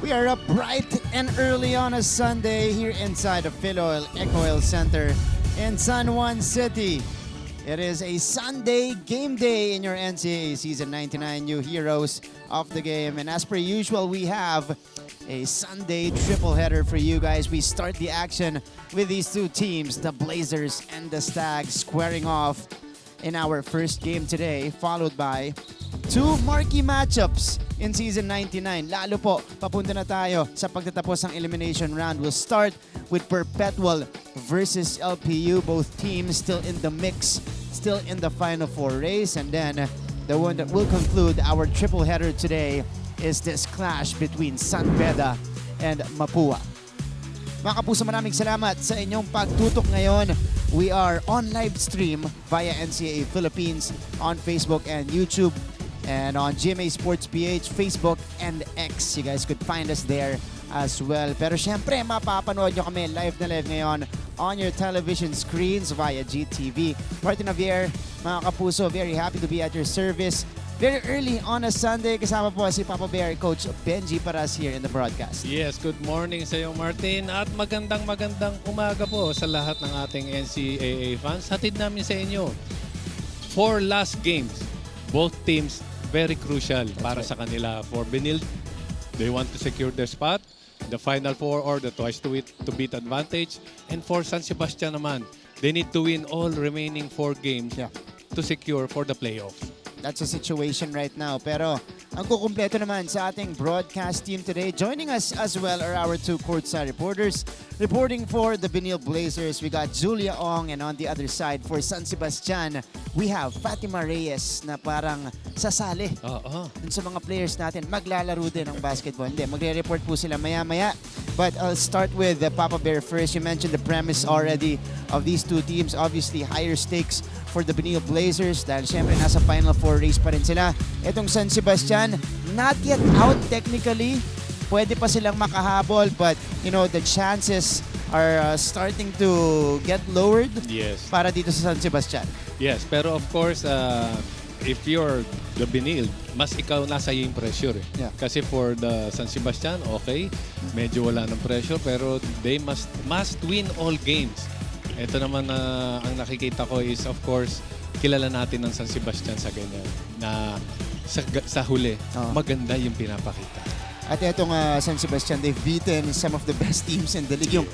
We are up bright and early on a Sunday here inside the Philoil Eco-Oil Center in San Juan City. It is a Sunday game day in your NCAA Season 99 new heroes of the game. And as per usual, we have a Sunday triple header for you guys. We start the action with these two teams, the Blazers and the Stags, squaring off in our first game today, followed by two marquee matchups in Season 99. Lalo po, papunta na tayo sa pagtatapos ng elimination round. We'll start with Perpetual versus LPU. Both teams still in the mix, still in the Final Four race. And then the one that will conclude our triple header today is this clash between San Beda and Mapua. Mga kapuso, maraming salamat sa inyong pagtutok ngayon. We are on live stream via NCAA Philippines on Facebook and YouTube, and on GMA Sports PH, Facebook, and X. You guys could find us there as well. Pero syempre, mapapanood nyo kami live na live ngayon on your television screens via GTV. Martin Javier, mga kapuso, very happy to be at your service. Very early on a Sunday, kasama po si Papa Bear, Coach Benji Paras here in the broadcast. Yes, good morning sa iyo, Martin. At magandang umaga po sa lahat ng ating NCAA fans. Hatid namin sa inyo 4 last games. Both teams very crucial para sa kanila. For Benilde, they want to secure their spot, the Final Four or the twice to beat advantage. And for San Sebastian naman, they need to win all remaining 4 games to secure for the playoffs. That's the situation right now. Pero ang kukumpleto naman sa ating broadcast team today. Joining us as well are our two courtside reporters. Reporting for the Benilde Blazers, we got Julia Ong, and on the other side for San Sebastian, we have Fatima Reyes na parang sasali dun sa mga players natin. Maglalaro din ng basketball. Hindi, magre-report po sila maya-maya. But I'll start with Papa Bear first. You mentioned the premise already of these two teams. Obviously, higher stakes for the Benilde Blazers dahil syempre nasa Final Four race pa rin sila. Itong San Sebastian, not yet out technically. Pwede pa silang makahabol, but you know, the chances are starting to get lowered para dito sa San Sebastian. Yes, pero of course, if you're the Benilde, mas ikaw nasa yung pressure. Kasi for the San Sebastian, okay, medyo wala ng pressure, pero they must win all games. Ito naman ang nakikita ko is, of course, kilala natin ng San Sebastian sa ganyan, na sa huli, maganda yung pinapakita. At itong San Sebastian, they've beaten some of the best teams in the league. Yung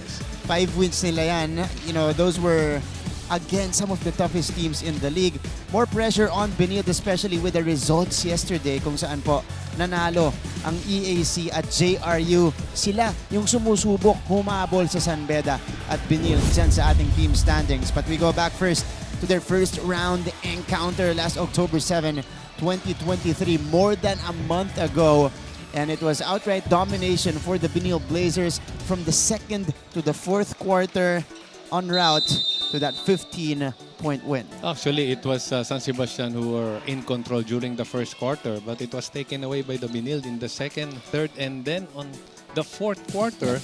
5 wins nila yan, you know, those were against some of the toughest teams in the league. More pressure on Benilde, especially with the results yesterday kung saan po nanalo ang EAC at JRU. Sila yung sumusubok, humabol sa San Beda at Benilde dyan sa ating team standings. But we go back first to their first round encounter last October 7, 2023, more than a month ago. And it was outright domination for the Benilde Blazers from the 2nd to the 4th quarter, en route to that 15-point win. Actually, it was San Sebastian who were in control during the first quarter, but it was taken away by the Benilde in the 2nd, 3rd, and then on the 4th quarter,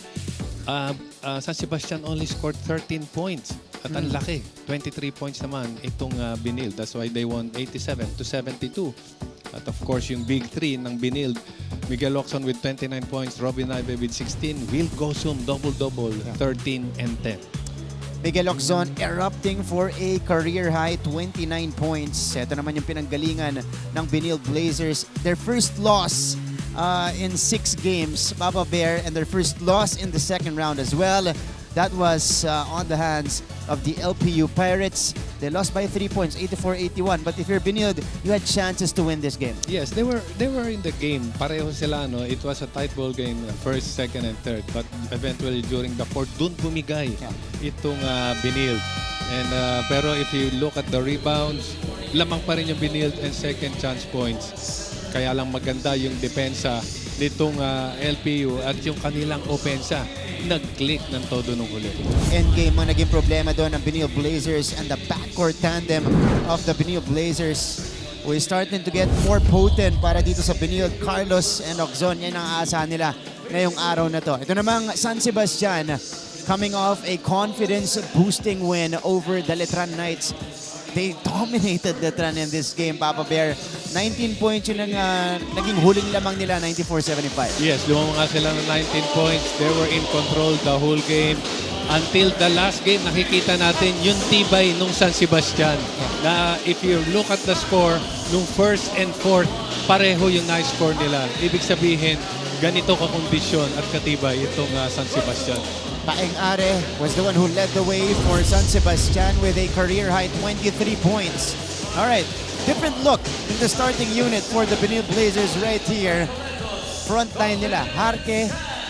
San Sebastian only scored 13 points. At ang laki, 23 points naman itong Benilde. That's why they won 87-72. At of course, yung big 3 ng Benilde, Miguel Locson with 29 points, Robin Ibe with 16, Will Gosum double-double, 13 and 10. Miguel Locson erupting for a career-high 29 points. Ito naman yung pinanggalingan ng Benilde Blazers. Their first loss in 6 games, Papa Bear, and their first loss in the second round as well. That was on the hands of the LPU Pirates. They lost by 3 points, 84-81. But if you're Benilde, you had chances to win this game. Yes, they were in the game. Pareho sila, no? It was a tight ball game, first, second, and third. But eventually during the fourth, dun bumigay itong Benilde. And pero if you look at the rebounds, lamang pa rin yung Benilde and second chance points. Kaya lang maganda yung depensa nitong LPU at yung kanilang opensa. Nag-click ng todo nung huli. Endgame ang naging problema doon ng Benilde Blazers, and the backcourt tandem of the Benilde Blazers we're starting to get more potent para dito sa Benilde. Carlos and Oxon, yan ang aasahan nila ngayong araw na to. Ito namang San Sebastian coming off a confidence-boosting win over the Letran Knights they dominated Letran in this game, Papa Bear. 19 points yun ang naging huling lamang nila, 94-75. Yes, lumamang nga sila ng 19 points. They were in control the whole game. Until the last game, nakikita natin yung tibay nung San Sebastian. Na if you look at the score, nung first and fourth, pareho yung nice score nila. Ibig sabihin, ganito kakondisyon at katibay itong San Sebastian. Paeng Are was the one who led the way for San Sebastian with a career-high 23 points. All right, different look in the starting unit for the Benilde Blazers right here. Front line nila, Harke,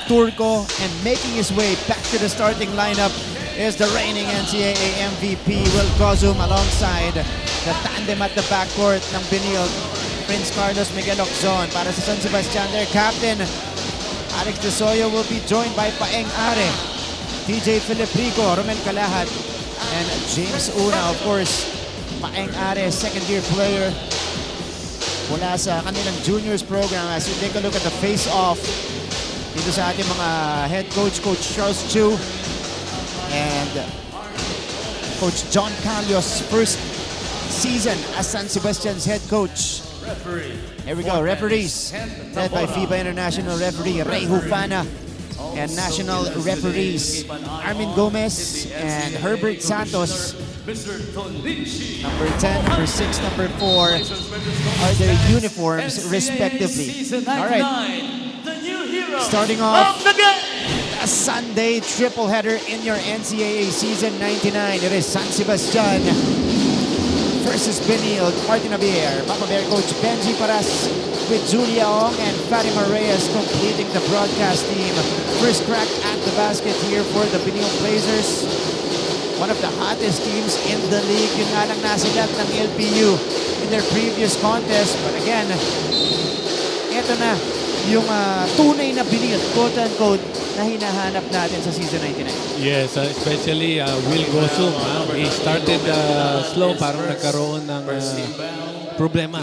Turco, and making his way back to the starting lineup is the reigning NCAA MVP, Will Gozum, alongside the tandem at the backcourt ng Benilde, Prince Carlos Miguel Oczon. Para sa San Sebastian, their captain, Alex De Soyo, will be joined by Paeng Are, TJ Filiprico, Romel Calahat, and James Una. Of course, Paeng Are, second-year player mula sa kanilang juniors program. As you take a look at the face-off dito sa ating mga head coach, Coach Charles Chu, and Coach John Calios, first season as San Sebastian's head coach. Here we go, referees, led by FIBA International referee Ray Hufana, and national referees Armin Gomez and Herbert Santos. Number 10, number 6, number 4 are their uniforms respectively. All right, starting off a Sunday triple header in your NCAA season 99. It is San Sebastian versus Benilde. Martin Abier, Papa Bear coach Benji Paras with Julia Ong and Fatima Reyes completing the broadcast team. First crack at the basket here for the Benilde Blazers. One of the hottest teams in the league. Yun nga lang nasilat ng LPU in their previous contest. But again, eto na yung tunay na Benilde, quote-unquote, na hinahanap natin sa season 99. Yes, especially Will Gozum. He started slow, parang nagkaroon ng problema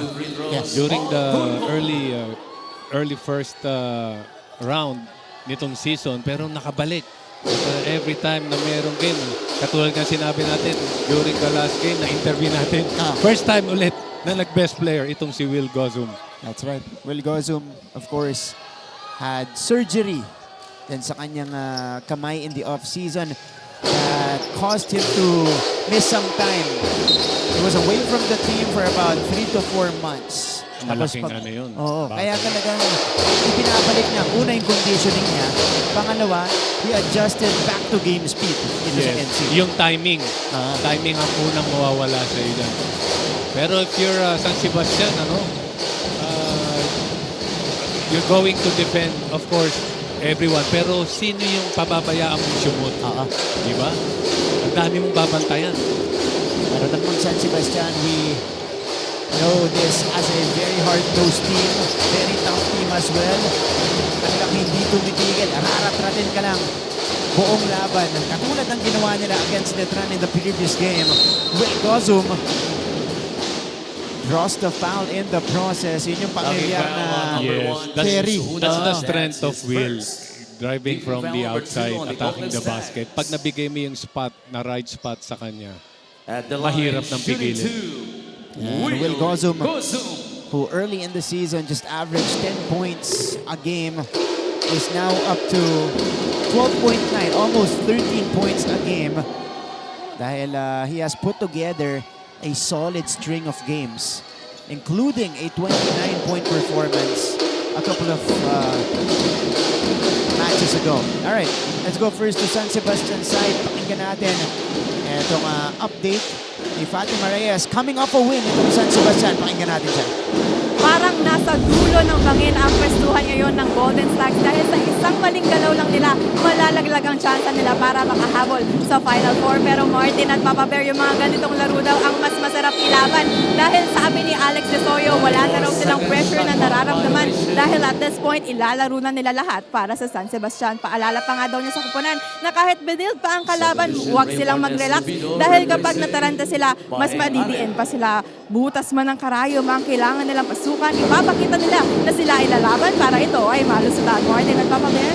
during the early first round nitong season, pero nakabalik. Every time na mayroong game, katulad ng sinabi natin during the last game na interview natin, first time ulit na nag-best player itong si Will Gozum. That's right. Will Gozum, of course, had surgery then sa kanyang kamay in the off-season that caused him to miss some time. He was away from the team for about 3 to 4 months. Malaking ano yun. Oo, kaya talagang ipinabalik niya. Una yung conditioning niya. Pangalawa, he adjusted back to game speed ito sa NC. Yung timing. Timing ang unang mawawala sa iyo dyan. Pero if you're San Sebastian, you're going to defend, of course, everyone. Pero sino yung pababayaan mong sumot? Di ba? Ang dami mong babantayan. Pero naman San Sebastian, we know this as a very hard-nosed team, very tough team as well. Kanilang hindi tumitigil, raratratin ka lang buong laban. Katulad ng ginawa nila against Letran in the previous game. Will Gozum draws the foul in the process. Yun yung pamilyar na carry. That's the strength of Will. Driving from the outside, attacking the basket. Pag nabigay mo yung spot, na right spot sa kanya, mahirap ng pigilin. And Will Gozum, who early in the season just averaged 10 points a game, is now up to 12.9, almost 13 points a game. Dahil he has put together a solid string of games, including a 29-point performance a couple of matches ago. All right, let's go first to San Sebastian side. Pakinggan natin itong update ni Fatima Reyes coming off a win itong San Sebastian. Pakinggan natin siya. Parang nasa dulo ng bangin ang pwestuhan ngayon ng Golden Stags dahil sa isang maling galaw lang nila, malalaglag ang tsansa nila para makahabol sa Final Four. Pero Martin at Papa Bear, yung mga ganitong laro daw ang mas masarap ilaban dahil sabi ni Alex De Soyo, wala na raw silang pressure na nararamdaman dahil at this point, ilalaro na nila lahat para sa San Sebastian. Paalala pa nga daw niya sa kupunan na kahit Benilde pa ang kalaban, huwag silang mag-relax dahil kapag nataranta sila, mas madidiin pa sila. Butas man ang karayom ang kailangan nilang pasukan, ipapakita nila na sila ay lalaban para ito ay malusutan. Martin at Papa Bear?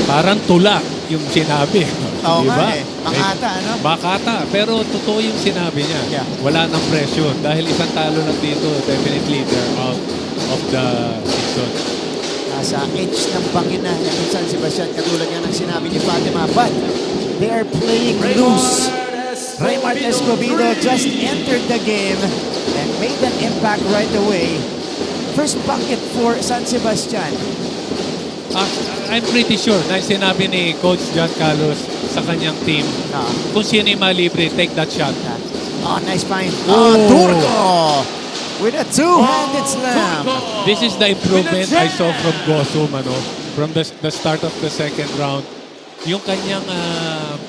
Parang tula yung sinabi. Oo Diba? nga eh. Makata, ano? Makata. Pero totoo yung sinabi niya. Yeah. Wala nang presyo. Dahil isang talo lang dito, definitely they're out of the season. Nasa edge ng bangin na ng San Sebastian, katulad nga ng sinabi ni Fatima. But they are playing loose. Raymart Escobedo just entered the game and made an impact right away. First bucket for San Sebastian. I'm pretty sure na sinabi ni Coach John Carlos sa kanyang team, kung sino yung malibre, take that shot. Oh, nice find. Oh, Turco with a two-handed slam. This is the improvement I saw from Gosum, from the start of the second round. Yung kanyang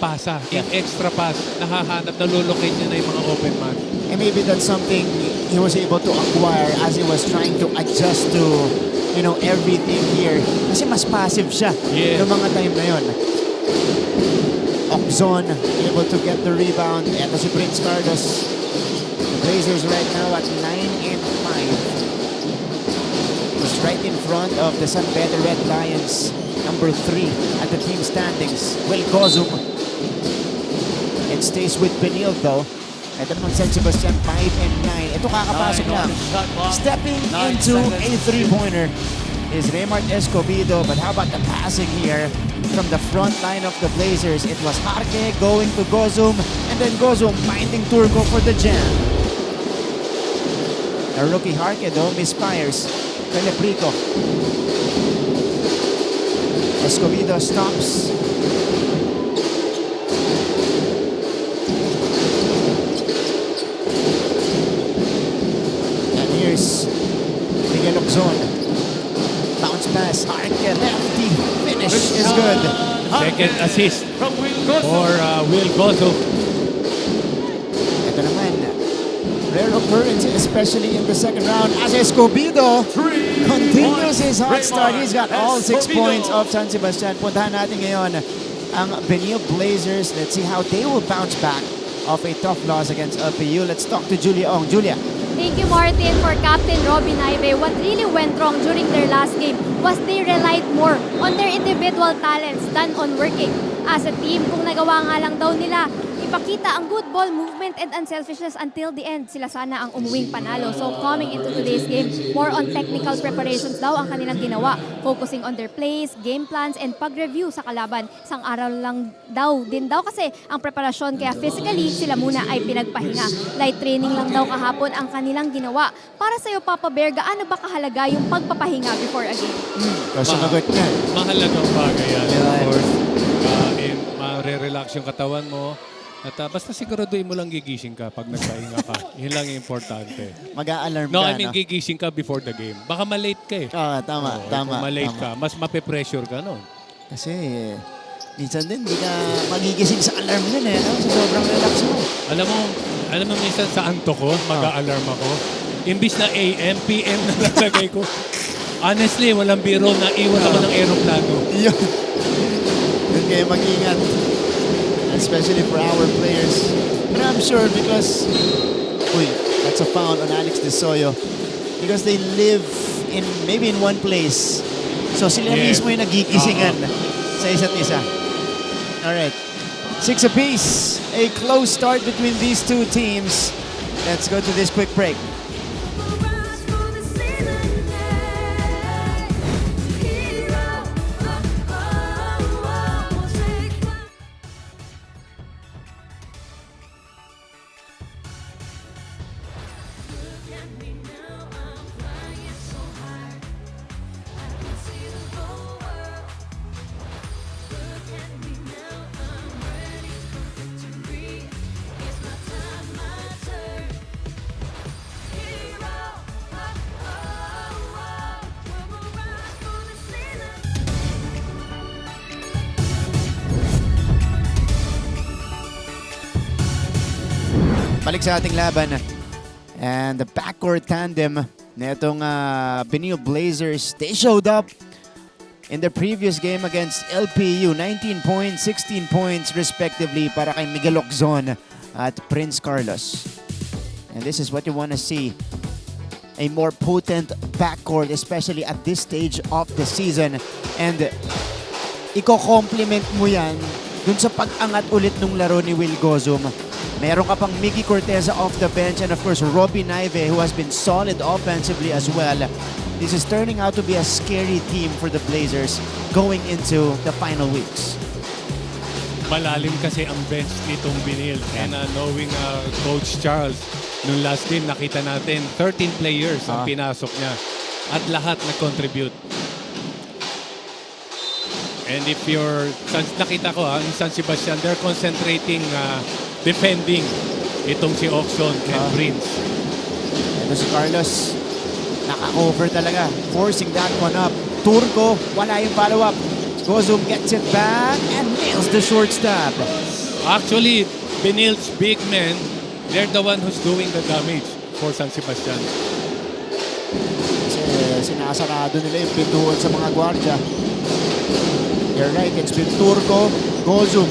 pasa, yung extra pass, nahahanap, nalulocate niya na yung mga open man. And maybe that's something he was able to acquire as he was trying to adjust to, everything here. Kasi mas passive siya noong mga time na yun. Oxon able to get the rebound. Ito si Prince Carlos. The Blazers right now at 9-5. He's right in front of the San Pedro Red Lions, number 3 at the team standings. Will Gozum. It stays with Benilde though. Ito naman San Sebastian 5-9. Ito kakapasok lang. Stepping into a three-pointer is Raymart Escobedo. But how about the passing here from the front line of the Blazers? It was Harke going to Gozum, and then Gozum finding Turco for the jam. The rookie Harke though misfires. Feliprico. Escobedo stops. And here's Miguel Oxon. Bounce pass, Harke, lefty, finish is good. Second assist for Will Gozo. Ito naman, rare occurrence, especially in the second round, as Escobedo continues his hot start. He's got all 6 points of San Sebastian. Puntahan natin ngayon ang Benilde Blazers. Let's see how they will bounce back of a tough loss against LPU. Let's talk to Julia Ong. Julia. Thank you, Martin. For Captain Robin Ibe, what really went wrong during their last game was they relied more on their individual talents than on working. As a team, kung nagawa nga lang daw nila, ipakita ang good ball movement and unselfishness until the end, sila sana ang umuwing panalo. So coming into today's game, more on technical preparations daw ang kanilang ginawa. Focusing on their plays, game plans, and pag-review sa kalaban. Isang araw lang din daw kasi ang preparasyon, kaya physically sila muna ay pinagpahinga. Light training lang daw kahapon ang kanilang ginawa. Para sa'yo, Papa Bear, gaano ba kahalaga yung pagpapahinga before a game? Sumagot niya. Mahalagang bagay yan. Of course, ma-relax yung katawan mo. At basta siguraduhin mo lang gigising ka pag nagpahinga ka. Yun lang yung importante. Mag-a-alarm No, ka, I mean gigising ka before the game. Baka malate ka eh. Tama. Kung malate ka, mas mape-pressure ka nun. Kasi minsan din, hindi ka magigising sa alarm din eh. Sa sobrang relax mo. Alam mo minsan sa anto ko, mag-a-alarm ako. Imbis na AM, PM na lalagay ko. Honestly, walang biro na iwan ako ng aeroplano. Yun. Doon kayo mag-ingat. Especially for our players. But I'm sure because, that's a foul on Alex De Soyo. Because they live maybe in one place. So sila mismo yung nagigisingan sa isa't isa. Alright. 6 apiece. A close start between these two teams. Let's go to this quick break. Balik sa ating laban. And the backcourt tandem na itong Benilde Blazers, they showed up in the previous game against LPU. 19 points, 16 points respectively para kay Miguel Oxon at Prince Carlos. And this is what you want to see. A more potent backcourt, especially at this stage of the season. And iko-complement mo yan dun sa pag-angat ulit nung laro ni Will Gozum. Meron ka pang Miggy Corteza off the bench and of course Robbie Naive who has been solid offensively as well. This is turning out to be a scary team for the Blazers going into the final weeks. Malalim kasi ang bench nitong Benilde. And knowing Coach Charles, nung last game nakita natin 13 players ang pinasok niya at lahat nag-contribute. And if nakita ko in San Sebastian, they're concentrating defending itong si Oxon and Prince. Ito si Carlos, naka-cover talaga, forcing that one up. Turco, wala yung follow-up. Gozum gets it back and nails the short stab. Actually, Benilde's big men, they're the one who's doing the damage for San Sebastian. Kasi sinasarado nila yung pintuan sa mga gwardya. You're right, it's been Turco, Gozum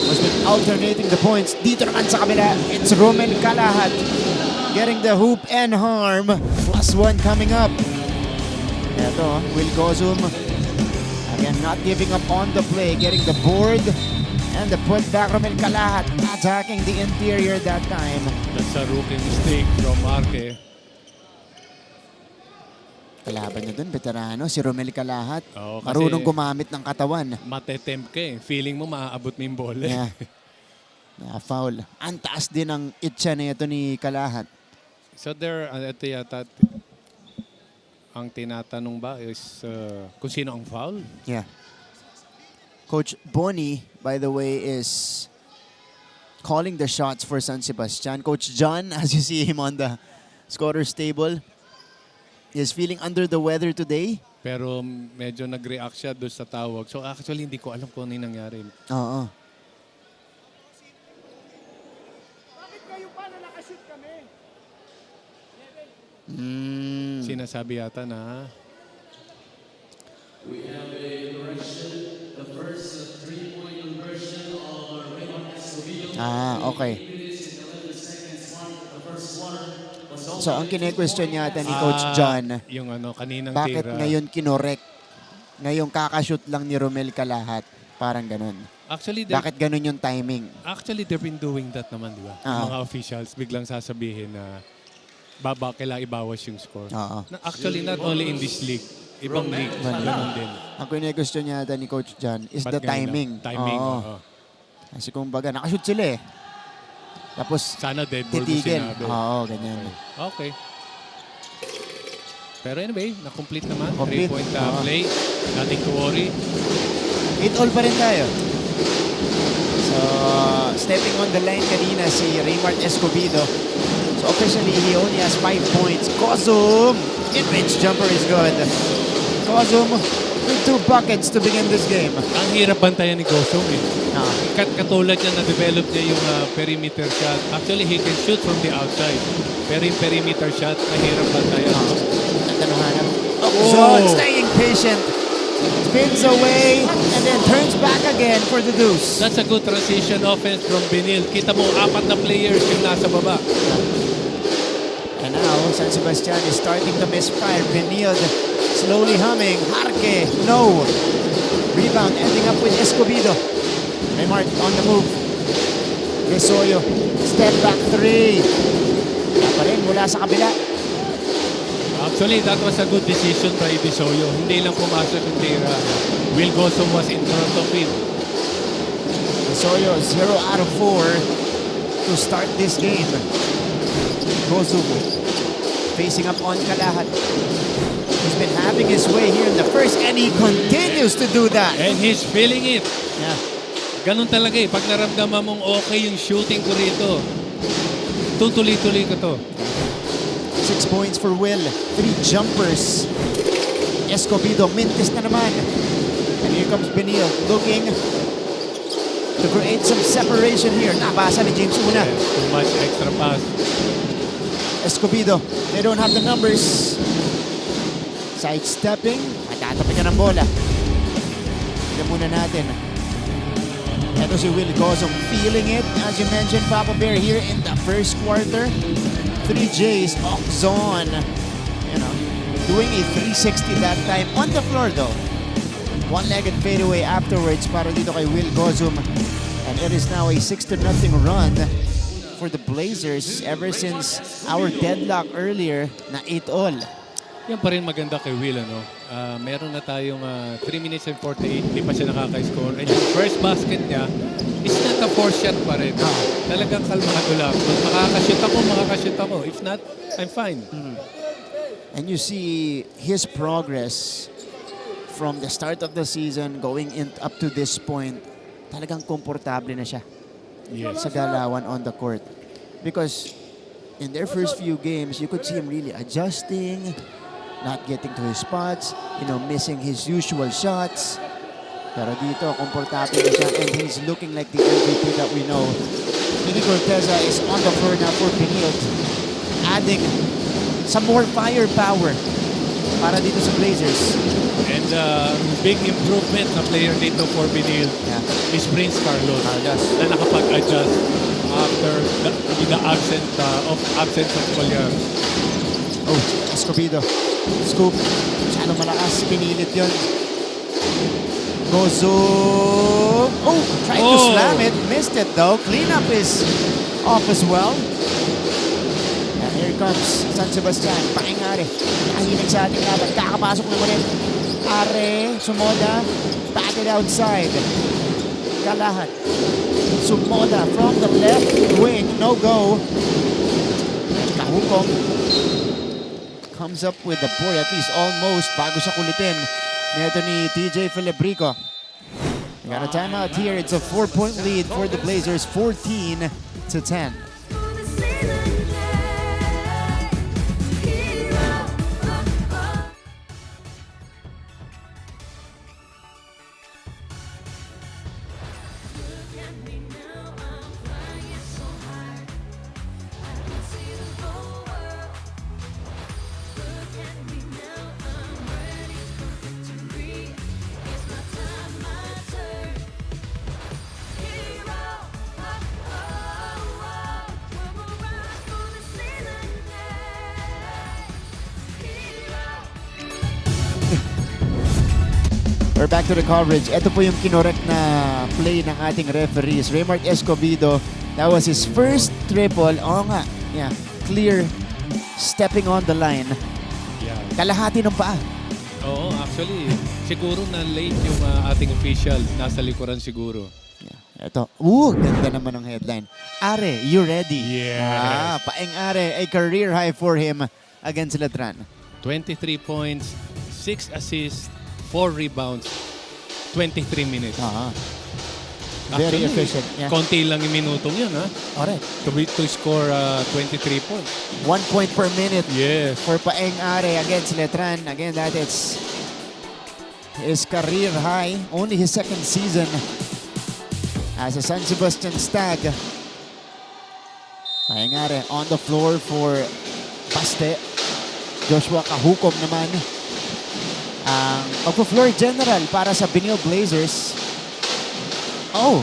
has been alternating the points. Dito naman sa kabila, it's Romel Calahat getting the hoop and harm. +1 coming up. Ito, Will Gozum. Again, not giving up on the play, getting the board and the putback. Romel Calahat attacking the interior that time. That's a rookie mistake from Marque. Kalaban niya dun, veterano, si Romel Calahat. Oo, kasi marunong gumamit ng katawan. Matetempt ka eh. Feeling mo maaabot mo yung bola. Yeah. Foul. Ang taas din ang itcha na ito ni Calahat. So ito yata, ang tinatanong ba is kung sino ang foul? Yeah. Coach Bonnie, by the way, is calling the shots for San Sebastian. Coach John, as you see him on the scorer's table, is feeling under the weather today. Pero medyo nag-react siya doon sa tawag. So actually, hindi ko alam kung ano yung nangyari. Oo. Bakit kayo pa na nakashoot kami? Sinasabi yata na We have a correction. The first three-point conversion of Raymond Escobedo. Okay. 8 minutes and 11 seconds mark the first quarter. So ang kine-question yata ni Coach John, yung kaninang bakit tira. ngayon kinorek? Ngayon kakashoot lang ni Romel Calahat. Parang ganun. Actually, Bakit ganun yung timing? Actually, they've been doing that naman, di ba? Yung mga officials biglang sasabihin na kailangan ibawas yung score. Actually, not only in this league. Ibang league. Ganun din. Ang kine-question yata ni Coach John is Ba't the timing. Timing, oo. Kasi kumbaga, nakashoot sila eh. Tapos, Sana dead ball mo titigil. sinabi. Oo, ganyan. Okay. Pero anyway, na-complete naman. Complete. 3-point play. Nothing to worry. 8-all pa rin tayo. So, stepping on the line kanina si Raymond Escobedo. So, officially, he only has 5 points. Gozum! In-range jumper is good. Gozum with 2 buckets to begin this game. Ang hirap bantayan ni Gozum eh. Katulad niya na-develop niya yung perimeter shot. Actually, he can shoot from the outside. Pero yung perimeter shot, mahirap bantayan. John staying patient. Spins away and then turns back again for the deuce. That's a good transition offense from Benilde. Kita mo, 4 na players yung nasa baba. And now, San Sebastian is starting to misfire. Benilde slowly humming. Harke, no. Rebound ending up with Escobedo. Raymart on the move. Besoyo, step back 3. Wala pa rin mula sa kabila. Actually, that was a good decision by Besoyo. Hindi lang pumasok yung tira. Will Gozum was in front of him. Besoyo, 0 out of 4 to start this game. Gozum facing up on Calahat. He's been having his way here in the first and he continues to do that. And he's feeling it. Yeah. Ganun talaga eh. Pag naramdaman mong okay yung shooting ko rito, tutuloy-tuloy ko to. 6 points for Will. 3 jumpers. Escobedo, mintis na naman. And here comes Benilde looking to create some separation here. Nabasa ni James Una. Yes, too much extra pass. Escobedo, they don't have the numbers. Sidestepping. Matatapi ka ng bola. Tignan muna natin. Ito si Will Gozum feeling it, as you mentioned, Papa Bear, here in the first quarter. 3 J's, Oxon, doing a 360 that time on the floor though. One-legged fadeaway afterwards para dito kay Will Gozum. And it is now a 6-0 run for the Blazers ever since our deadlock earlier na 8-all. Yan pa rin maganda kay Will, ano? Meron na tayong 3 minutes and 48, hindi pa siya nakaka-score. And yung first basket niya, it's not a 4-shot pa rin. Talagang kalmado lang. Kung makakashoot ako. If not, I'm fine. And you see his progress from the start of the season going up to this point. Talagang komportable na siya sa galawan on the court. Because in their first few games, you could see him really adjusting, not getting to his spots, missing his usual shots. Pero dito, komportable na siya and he's looking like the MVP that we know. Mini Corteza is on the floor now for Benilde, adding some more firepower para dito sa Blazers. And big improvement na player dito for Benilde is Prince Carlos na nakapag-adjust after the absence of Collier. Oh, Escobedo. Scoop. Masyadong malakas. Pinilit yun. Gozo. Oh, tried to slam it. Missed it though. Cleanup is off as well. And here comes San Sebastian. Pakingari. Nakahilig sa ating laban. Kakapasok na ulit. Are. Sumoda. Batted outside. Kalahat. Sumoda from the left wing. No go. And Kahukong comes up with the board, at least almost, bago siya kulitin nito ni TJ Filibrico. We got a timeout here. It's a 4-point lead for the Blazers, 14-10. We're back to the coverage. Ito po yung kinorek na play ng ating referees. Raymart Escobedo, that was his first triple. Oo nga, yeah, clear, stepping on the line. Yeah. Kalahati ng paa. Oo, actually, siguro na late yung ating official. Nasa likuran siguro. Yeah. Ito, ganda naman ng headline. Are, you ready? Yes. Paeng Are, a career high for him against Letran. 23 points, 6 assists, 4 rebounds, 23 minutes. Very Actually, efficient. Yeah. Konti lang yung minutong yun, ha? Alright. To score 23 points. 1 point per minute. Yes. For Paeng Are against Letran. Again, that it's his career high. Only his second season as a San Sebastian Stag. Paeng Are on the floor for Paste. Joshua Kahukom naman ang magpo-floor general para sa Benilde Blazers. Oh,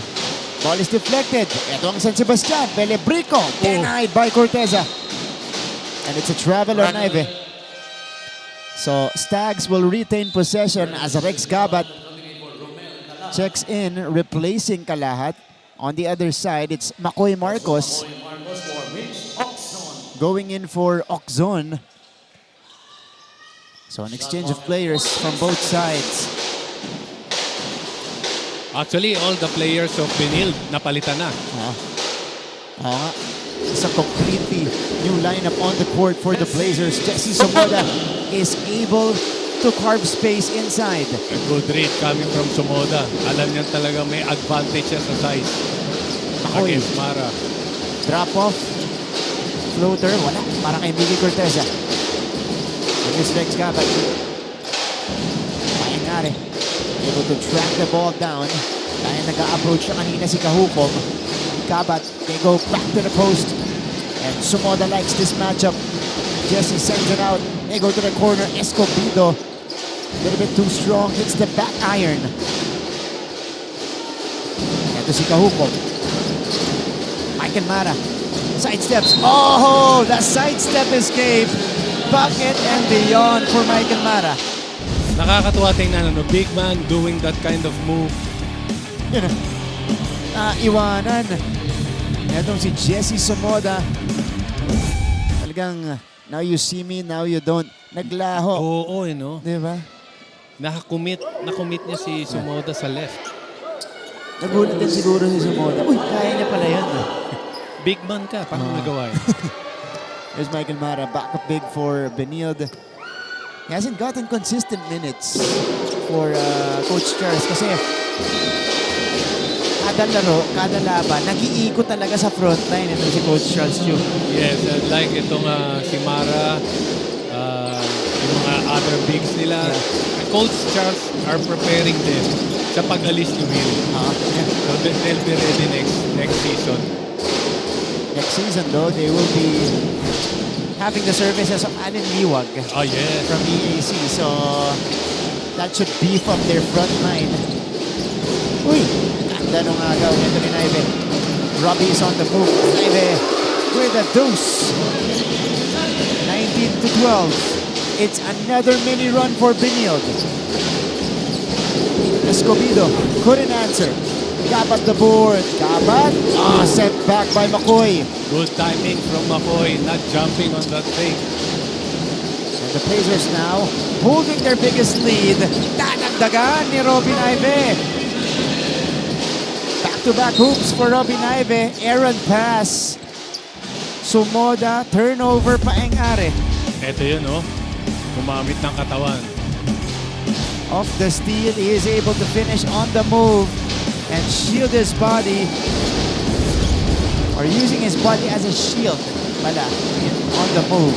ball is deflected. Ito ang San Sebastian. Filibrico denied by Corteza. And it's a travel on Naive. So Stags will retain possession as Rex Gabat checks in, replacing Kalahat. On the other side, it's Makoy Marcos going in for Oxzon. So an exchange of players from both sides. Actually, all the players of Benilde napalitan na. It's a completely new lineup on the court for the Blazers. Jesse Somoda is able to carve space inside. A good read coming from Somoda. Alam niya talaga may advantage siya sa size. Makoy. Against Mara. Drop off. Floater. Wala. Para kay Miggy Corteza. This Rex Gabat. Paeng Are able to track the ball down. Dahil nag-a-approach na kanina si Kahukom. Gabat, they go back to the post. And Sumoda likes this matchup. Jesse sends it out. They go to the corner. Escobedo, a little bit too strong. Hits the back iron. Ito si Kahukom. Mike and Mara. Sidesteps. Oh, the sidestep escape. Bucket and beyond for Michael Mara. Nakakatuwa tingnan, big man doing that kind of move. iwanan. Etong si Jesse Somoda. Talagang, now you see me, now you don't. Naglaho. Oo, no? Di ba? Nakumit niya si Sumoda sa left. Nagulat din siguro si Somoda. Uy, kaya niya pala yun. Big man ka, paano nagawa yun? There's Michael Mara, backup big for Benilde. He hasn't gotten consistent minutes for Coach Charles kasi kada laro, kada laban, nag-iikot talaga sa frontline ito si Coach Charles Chu. Yes, like itong si Mara, yung mga other bigs nila. Coach Charles are preparing them sa pag-alis ni Will. So they'll be ready next season. Next season though, they will be having the services of Allen Liwag from EAC. So that should beef up their front line. Uy! Ganda nung agaw nito ni Naive. Robbie is on the move. Naive with a deuce. 19-12. It's another mini run for Benilde. Escobedo couldn't answer. Gabat the board. Gabat. Set back by McCoy. Good timing from McCoy, not jumping on that thing. And the Blazers now holding their biggest lead. Dadagdagan ni Robin Ive. Back-to-back hoops for Robin Ive. Aaron pass. Sumoda, turnover pa Engare. Ito yun, gumamit ng katawan. Off the steal, he is able to finish on the move and shield his body. Or using his body as a shield pala on the move.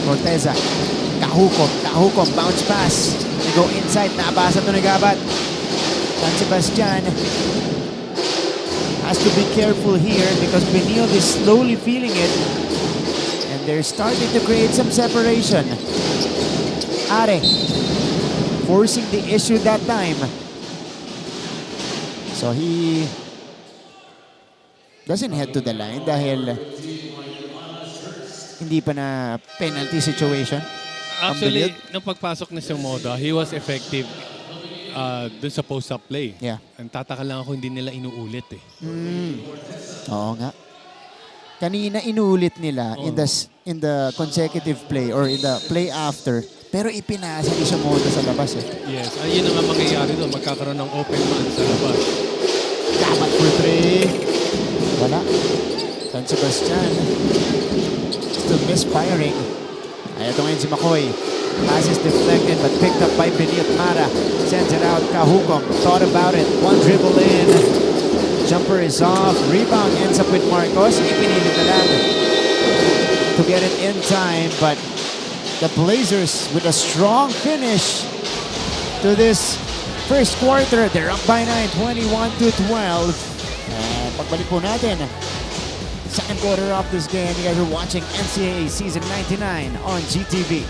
Corteza, kahukom, bounce pass. They go inside, nabasa to ni Gabat. San Sebastian has to be careful here because Benilde is slowly feeling it. And they're starting to create some separation. Are forcing the issue that time. So he doesn't head to the line dahil hindi pa na penalty situation. Actually, nung pagpasok ni Sumoda, he was effective dun sa post-up play. Yeah. Ang tataka lang ako, hindi nila inuulit eh. Oo nga. Kanina inuulit nila in the consecutive play or in the play after. Pero ipinasa ni Sumoda sa labas eh. Yes, ayun ang mangyayari doon. Magkakaroon ng open man sa labas. Dapat for three. Wala. San Sebastian still misfiring. Ay, ito ngayon si McCoy. Pass is deflected but picked up by Benilde. Mara sends it out. Kahukom thought about it. One dribble in. Jumper is off. Rebound ends up with Marcos. Ipinilit na lang to get it in time. But the Blazers with a strong finish to this first quarter. They're up by 9, 21-12. Pagbalik po natin, second quarter of this game. You guys are watching NCAA Season 99 on GTV.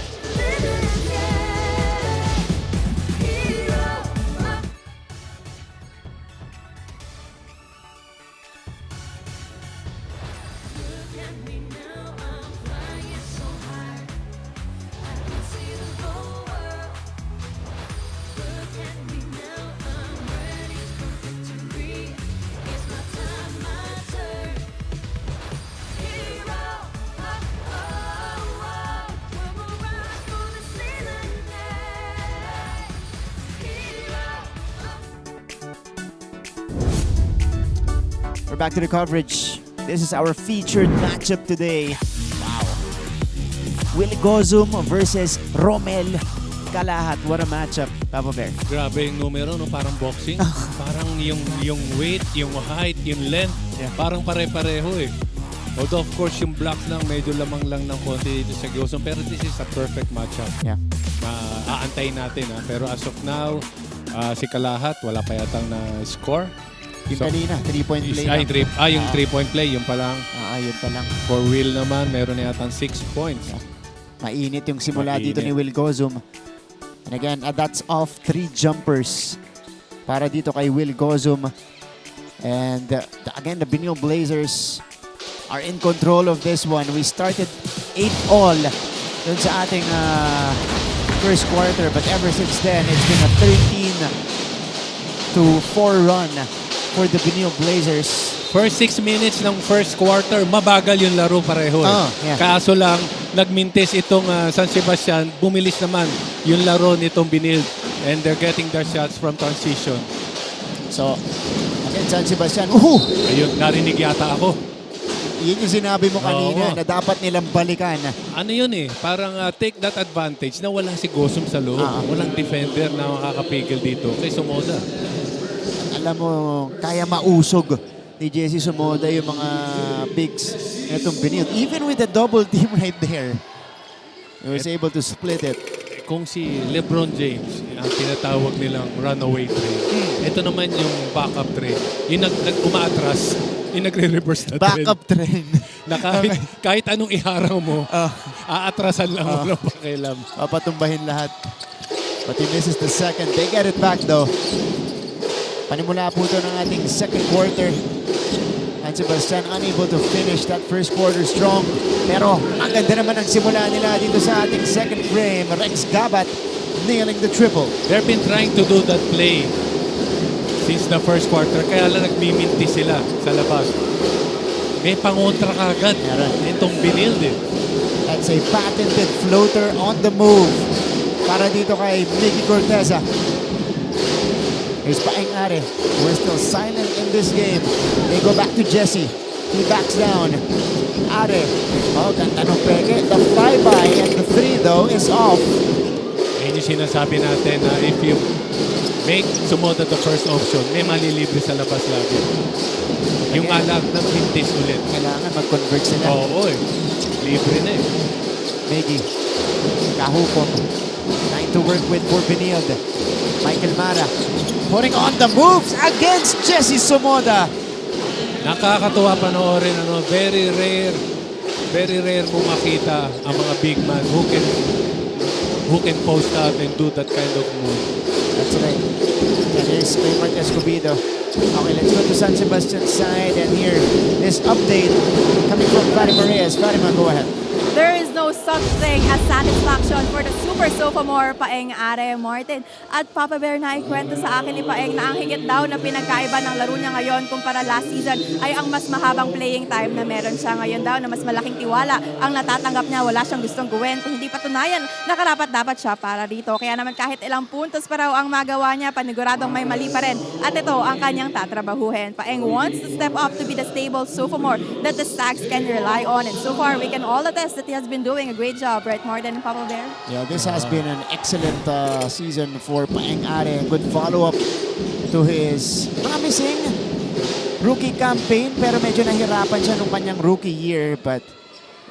We're back to the coverage. This is our featured matchup today. Wow. Will Gozum versus Romel Kalahat. What a matchup, Papa Bear. Grabe yung numero, parang boxing. Parang yung weight, yung height, yung length, parang pare-pareho eh. Although of course yung blocks lang, medyo lamang lang ng konti dito sa Gozum. Pero this is a perfect matchup. Yeah. Aantayin natin ha. Pero as of now, si Kalahat, wala pa yatang na score. Yung kanina, 3-point play lang. Yung 3-point play, yung pa lang. Yun pa lang. For Will naman, meron na yatang 6 points. Mainit yung simula dito ni Will Gozum. And again, that's off 3 jumpers para dito kay Will Gozum. And again, the Benilde Blazers are in control of this one. We started 8-all dun sa ating first quarter. But ever since then, it's been a 13 4 run for the Benilde Blazers. First 6 minutes ng first quarter, mabagal yung laro pareho. Yeah. Kaso lang, nagmintis itong San Sebastian, bumilis naman yung laro nitong Benilde. And they're getting their shots from transition. So, again, San Sebastian, Ayun, narinig yata ako. yun yung sinabi mo kanina Oo. na dapat nilang balikan. Ano yun parang take that advantage na wala si Gosum sa loob. Walang defender na makakapigil dito kay Sumoda. Alam mo, kaya mausog ni Jesse Sumoda yung mga bigs itong Benilde. Even with the double team right there, he was able to split it. Kung si LeBron James, ang tinatawag nilang runaway train, ito naman yung backup train. Yung umaatras, yung nagre-reverse na train. Backup train. Na kahit anong iharang mo, aatrasan lang mo ng pakialam. Papatumbahin lahat. But he misses the second. They get it back though. Panimula po ito ng ating second quarter. San Sebastian unable to finish that first quarter strong. Pero ang ganda naman ang simula nila dito sa ating second frame. Rex Gabat nailing the triple. They've been trying to do that play since the first quarter. Kaya lang nagmiminti sila sa labas. May pangontra kagad itong Benilde. That's a patented floater on the move para dito kay Mickey Corteza. Here's Paeng Are. We're still silent in this game. They go back to Jesse. He backs down. Are. Oh, ganda ng peke. The flyby and the 3 though is off. Ayun yung sinasabi natin na if you make Sumoda the first option, may malilibre sa labas lagi. Yung alam ng pintis ulit. Kailangan mag-convert sila. Oo libre na Miggy. Kahupong. Trying to work with for Benilde. Michael Mara. Putting on the moves against Jesse Sumoda. Nakakatuwa panoorin, very rare mo makita ang mga big man who can post out and do that kind of move. That's right. And here's Mark Escobedo. Okay, let's go to San Sebastian's side and hear this update coming from Fatima Reyes. Fatima, go ahead. There is no such thing as satisfaction for the super sophomore Paeng Are Martin. At Papa Bear, na ikwento sa akin ni Paeng na ang higit daw na pinagkaiba ng laro niya ngayon kumpara last season ay ang mas mahabang playing time na meron siya ngayon daw, na mas malaking tiwala ang natatanggap niya. Wala siyang gustong gawin kung hindi patunayan na karapat dapat siya para dito. Kaya naman kahit ilang puntos pa raw ang magawa niya, paniguradong may mali pa rin. At ito ang kanyang tatrabahuhin. Paeng wants to step up to be the stable sophomore that the Stags can rely on. And so far, we can all attest that he has been doing a great job, right, Martin and Papa Bear? Yeah, this has been an excellent season for Paeng Are. Good follow-up to his promising rookie campaign, pero medyo nahirapan siya nung kanyang rookie year. But,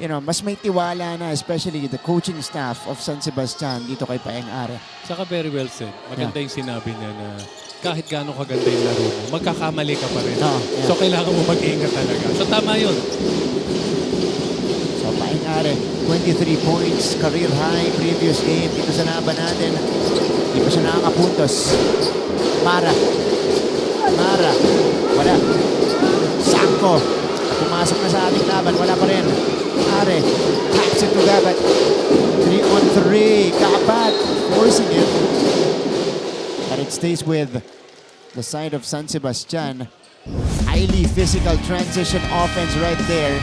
you know, mas may tiwala na, especially the coaching staff of San Sebastian dito kay Paeng Are. Saka very well said. Maganda yung sinabi niya na kahit gaano kaganda yung laro mo, magkakamali ka pa rin. So kailangan mo mag-iingat talaga. So tama yun. So Paeng Are, 23 points, career high, previous game. Dito sa laban natin, hindi pa siya nakakapuntos. Mara, wala. Sanko, pumasok na sa ating laban, wala pa rin. Are, taps it to Gabat. 3 on 3, Gabat forcing it. But it stays with the side of San Sebastian. Highly physical transition offense right there.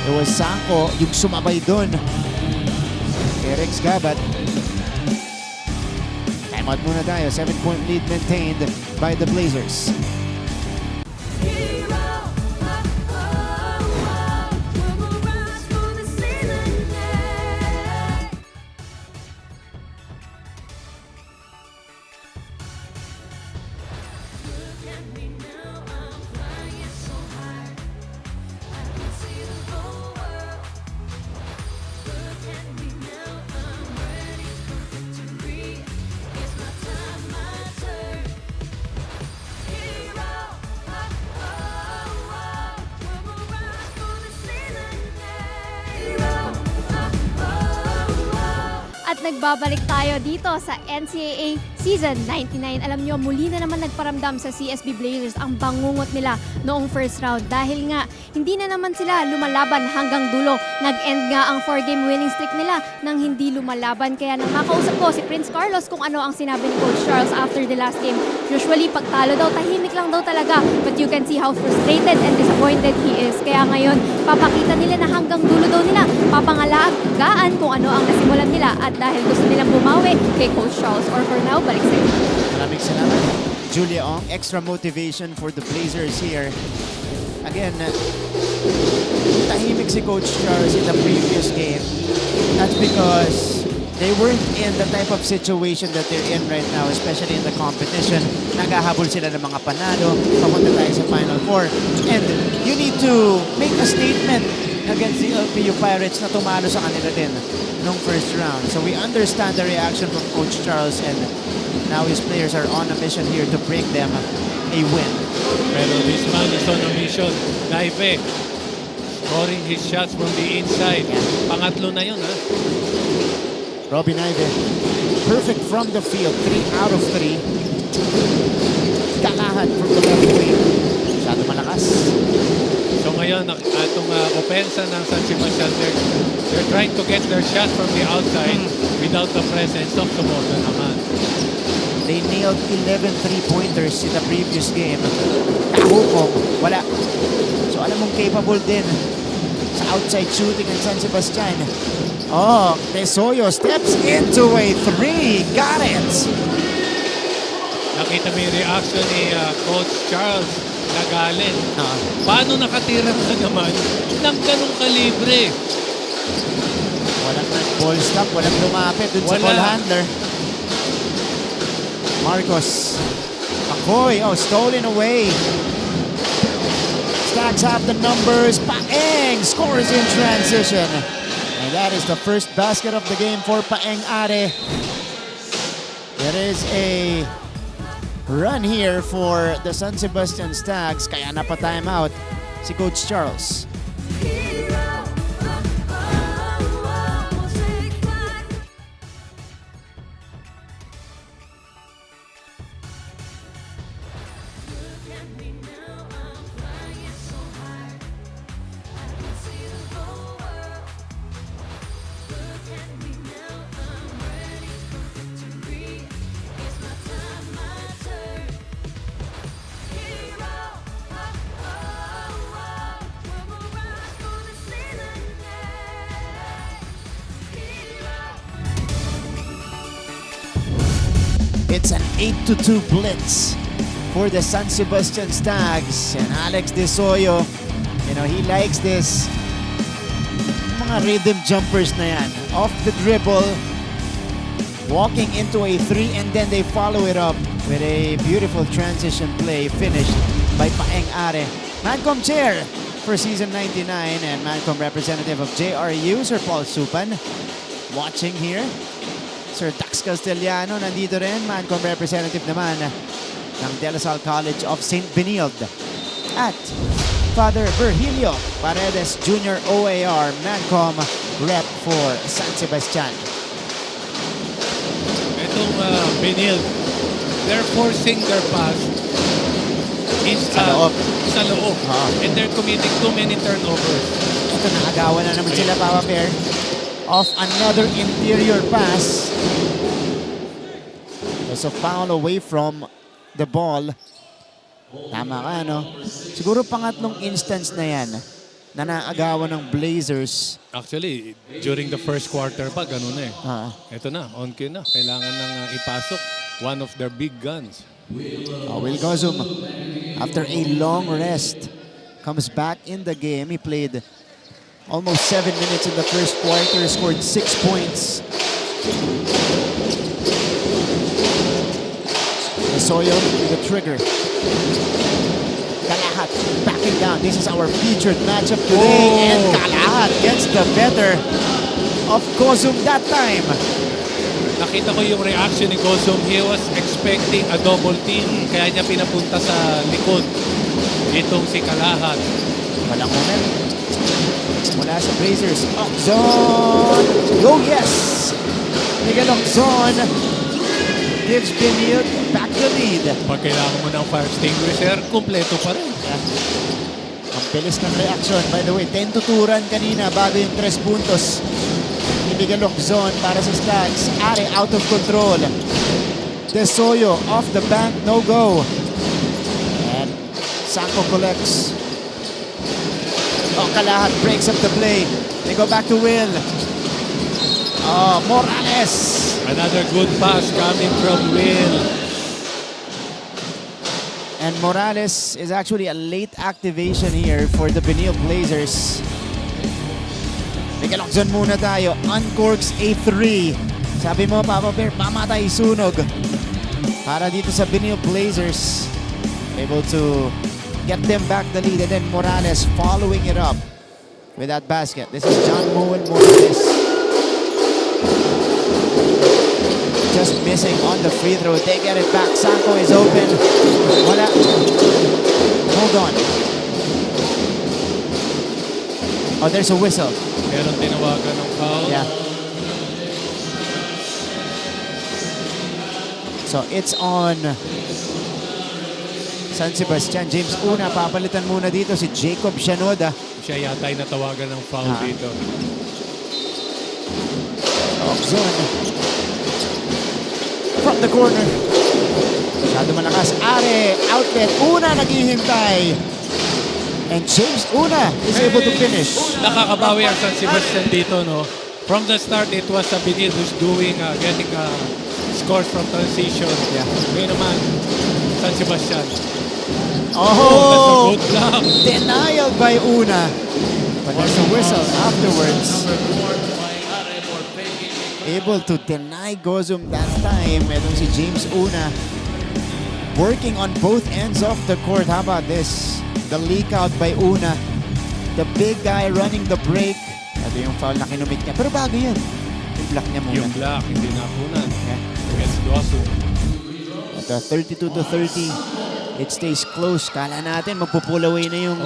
It was Sanko yung sumabay dun. Rex Gabat. Timeout muna tayo. 7-point lead maintained by the Blazers. At nagbabalik tayo dito sa NCAA Season 99. Alam nyo, muli na naman nagparamdam sa CSB Blazers ang bangungot nila noong first round dahil nga hindi na naman sila lumalaban hanggang dulo. Nag-end nga ang 4-game winning streak nila nang hindi lumalaban. Kaya nang makausap ko si Prince Carlos kung ano ang sinabi ni Coach Charles after the last game. Usually, pag talo daw, tahimik lang daw talaga. But you can see how frustrated and disappointed he is. Kaya ngayon, papakita nila na hanggang dulo daw nila, papangalagaan kung ano ang nasimulan nila. At dahil gusto nilang bumawi kay Coach Charles. Or for now, balik sa iyo. Maraming salamat. Julia Ong, extra motivation for the Blazers here. Again, tahimik si Coach Charles in the previous game. That's because they weren't in the type of situation that they're in right now, especially in the competition. Naghahabol sila ng mga panalo, papunta tayo sa Final Four. And you need to make a statement against the LPU Pirates na tumalo sa kanila din nung first round. So we understand the reaction from Coach Charles, and now his players are on a mission here to bring them a win. Pero this man is on a mission. Naive, scoring his shots from the inside. Pangatlo na yun, ha? Robin Ive, perfect from the field, 3 out of 3. Kalahan from the left wing. Masyado malakas. So ngayon, itong opensa ng San Sebastian, they're trying to get their shot from the outside without the presence of Somoza naman. They nailed 11 3-pointers in the previous game. Kahukong, wala. So alam mong capable din sa outside shooting ng San Sebastian. Oh, Tesoyo steps into a 3. Got it! Nakita mo yung reaction ni Coach Charles. Nagalit. Paano nakatira ka naman ng ganong kalibre? Walang ball stop, walang lumapit dun sa ball handler. Marcos. Akoy, stolen away. Stacks have the numbers. Paeng scores in transition. And that is the first basket of the game for Paeng Are. There is a run here for the San Sebastian Stags. Kaya napa-timeout si Coach Charles. It's an 8-2 blitz for the San Sebastian Stags. And Alex Desoyo, he likes this. Mga rhythm jumpers na yan. Off the dribble, walking into a 3, and then they follow it up with a beautiful transition play finished by Paeng Are. Mancom chair for season 99, and Mancom representative of JRU, Sir Paul Supan, watching here. Sir Dax Castellano nandito rin, Mancom representative naman ng De La Salle College of St. Benilde. At Father Virgilio Paredes Jr. OAR, Mancom rep for San Sebastian. Itong Benilde, they're forcing their pass sa loob. And they're committing too many turnovers. Ito, nakagawa na naman sila, Papa Bear, of another interior pass. There's a foul away from the ball. Tama ka, Siguro pangatlong instance na yan na naagawan ng Blazers. Actually, during the first quarter pa, ganun na eh. Ito na, on cue na. Kailangan nang ipasok one of their big guns. Will Gozum, after a long rest, comes back in the game. He played almost 7 minutes in the first quarter, scored 6 points. Soyo with the trigger. Kalahat backing down. This is our featured matchup today. And Kalahat gets the better of Gozum that time. Nakita ko yung reaction ni Gozum. He was expecting a double team. Kaya niya pinapunta sa likod. Itong si Kalahat. Walang moment. Mula sa Blazers. Okzon! Oh yes! Miguel Okzon gives Benilde back the lead. Pag kailangan mo ng fire extinguisher, kumpleto pa rin. Ang bilis ng reaction. By the way, 10 tuturan kanina bago yung 3 puntos. Ibigay Loczon para sa Stags. Are out of control. Desoyo off the bank, no go. And Sanko collects. Kalahat breaks up the play. They go back to Will. Morales. Another good pass coming from Will. And Morales is actually a late activation here for the Benilde Blazers. Miguel Loczon muna tayo. Uncorks a 3. Sabi mo, Papa Bear, mamatay sunog. Para dito sa Benilde Blazers. Able to get them back the lead. And then Morales following it up with that basket. This is John Moen Morales. Just missing on the free throw. They get it back. Sanko is open. Wala. Hold on. Oh, there's a whistle. Meron tinawagan ng foul. Yeah. So it's on San Sebastian. James Una, papalitan muna dito si Jacob Shanoda. Siya yata ay natawagan ng foul dito. Loczon. From the corner. Masyado malakas. Are, outlet. Una naghihintay. And James Una is able to finish. Nakakabawi ang San Sebastian dito, no? From the start, it was Benilde who's doing, getting scores from transition. Yeah. Ngayon naman, San Sebastian. Oh! That's a good block. Denial by Una. But there's a whistle afterwards. Able to deny Gozum that time. Itong si James Una. Working on both ends of the court. How about this? The leak out by Una. The big guy running the break. Ito yung foul na kinumit niya. Pero bago yun. Yung block niya muna. Yung block, hindi nakunan. Yeah. Against Gozum. At 32-30. It stays close. Kala natin magpupull away na yung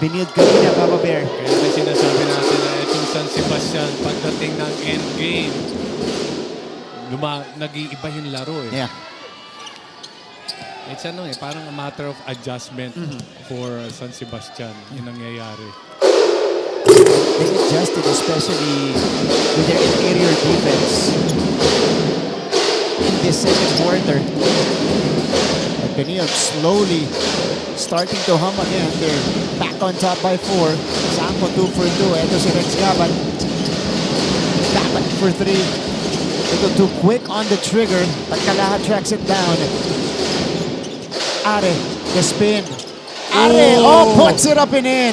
Benilde kanina, Papa Bear. Kaya may sinasabi natin na itong San Sebastian, pagdating ng endgame, nag-iiba yung laro eh. Yeah. It's parang a matter of adjustment for San Sebastian yung nangyayari. They adjusted, especially with their interior defense. In this second quarter, Benilde slowly starting to hum again. They're back on top by 4. Sanko 2 for 2. Ito si Rex Gabat. Gabat for 3. Ito too quick on the trigger, but Kalaha tracks it down. Are, the spin. Are, puts it up and in.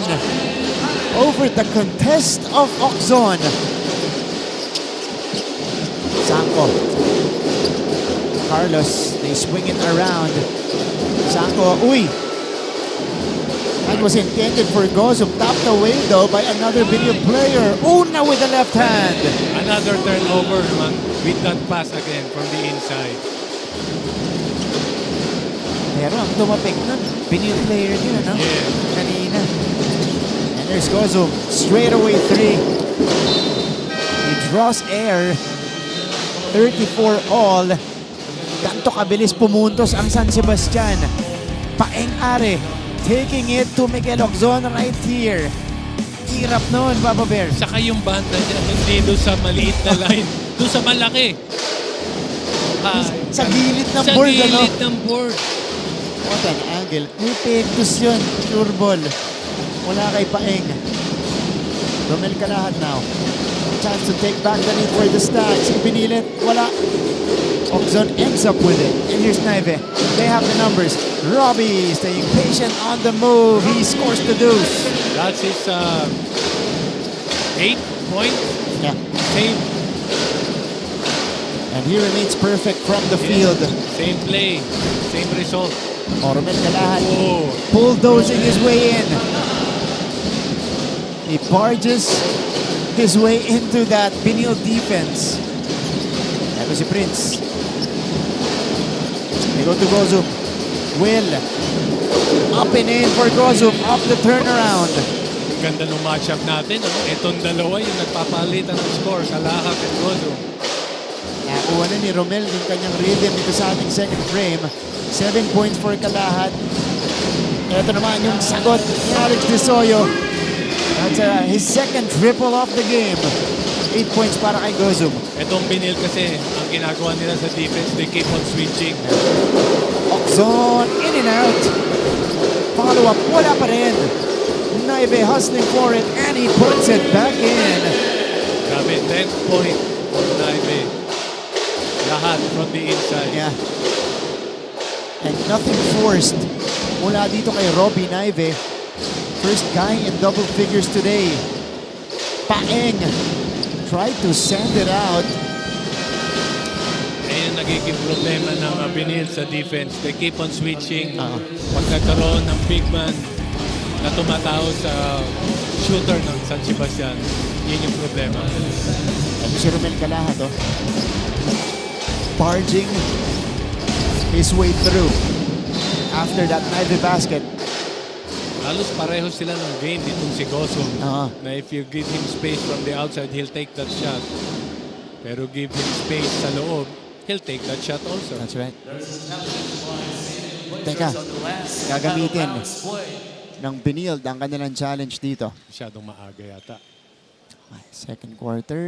Over the contest of Loczon. Sanko. Carlos, they swing it around. Sanko, that was intended for Gozum. Tapped away though by another Benilde player. Una with the left hand. Another turnover naman with that pass again from the inside. Pero ang tumapik nun, Benilde player din, ano? Yeah. Kanina. And there's Gozum. Straight away 3. He draws air. 34 all. Ganto kabilis pumuntos ang San Sebastian. Paeng Are taking it to Miguel Loczon right here. Hirap nun, Papa Bear. Saka yung banda niya, hindi doon sa maliit na line, doon sa malaki. Sa gilid ng sa board, gilid ng board. What an angle. May pectus yun. Pure ball. Wala kay Paeng. Romel Kalahat now. Chance to take back the lead for the Stags. Pinilit. Wala. Loczon ends up with it. And here's Naive. They have the numbers. Robbie staying patient on the move. He scores the deuce. That's his 8 points. Yeah. Same. And he remains perfect from the field. Same play. Same result. Romel Kalahat bulldozing his way in. He barges his way into that Benilde defense. Ito si Prince. They go to Gozum. Will. Up and in for Gozum. Up the turnaround. Ganda ng matchup natin. Itong dalawa yung nagpapalitan ng score sa Lahak at Gozum. nakuha na ni Romel yung kanyang rhythm dito sa ating second frame. 7 points for Kalahat. Ito naman yung sagot ni Alex De Soyo. That's his second triple of the game. 8 points para kay Gozum. Itong Benilde kasi, ang ginagawa nila sa defense, they keep on switching. Oxon, in and out. Follow up, wala pa rin. Naive hustling for it and he puts it back in. Grabe, 10 point for Naive. Lahat from the inside. Yeah. And nothing forced mula dito kay Robbie Naive. First guy in double figures today. Paeng tried to send it out. Ayun nagiging problema ng Benilde sa defense. They keep on switching. Pagkakaroon ng big man na tumatao sa shooter ng San Sebastian, yun yung problema. At si Romel Kalahat, oh. Barging his way through after that Naive basket. Halos pareho sila ng game ditong si Gozum. Uh-huh. Na if you give him space from the outside, he'll take that shot. Pero give him space sa loob, he'll take that shot also. That's right. Teka, gagamitin ng Benilde ang kanilang challenge dito. Masyadong maaga yata. Second quarter.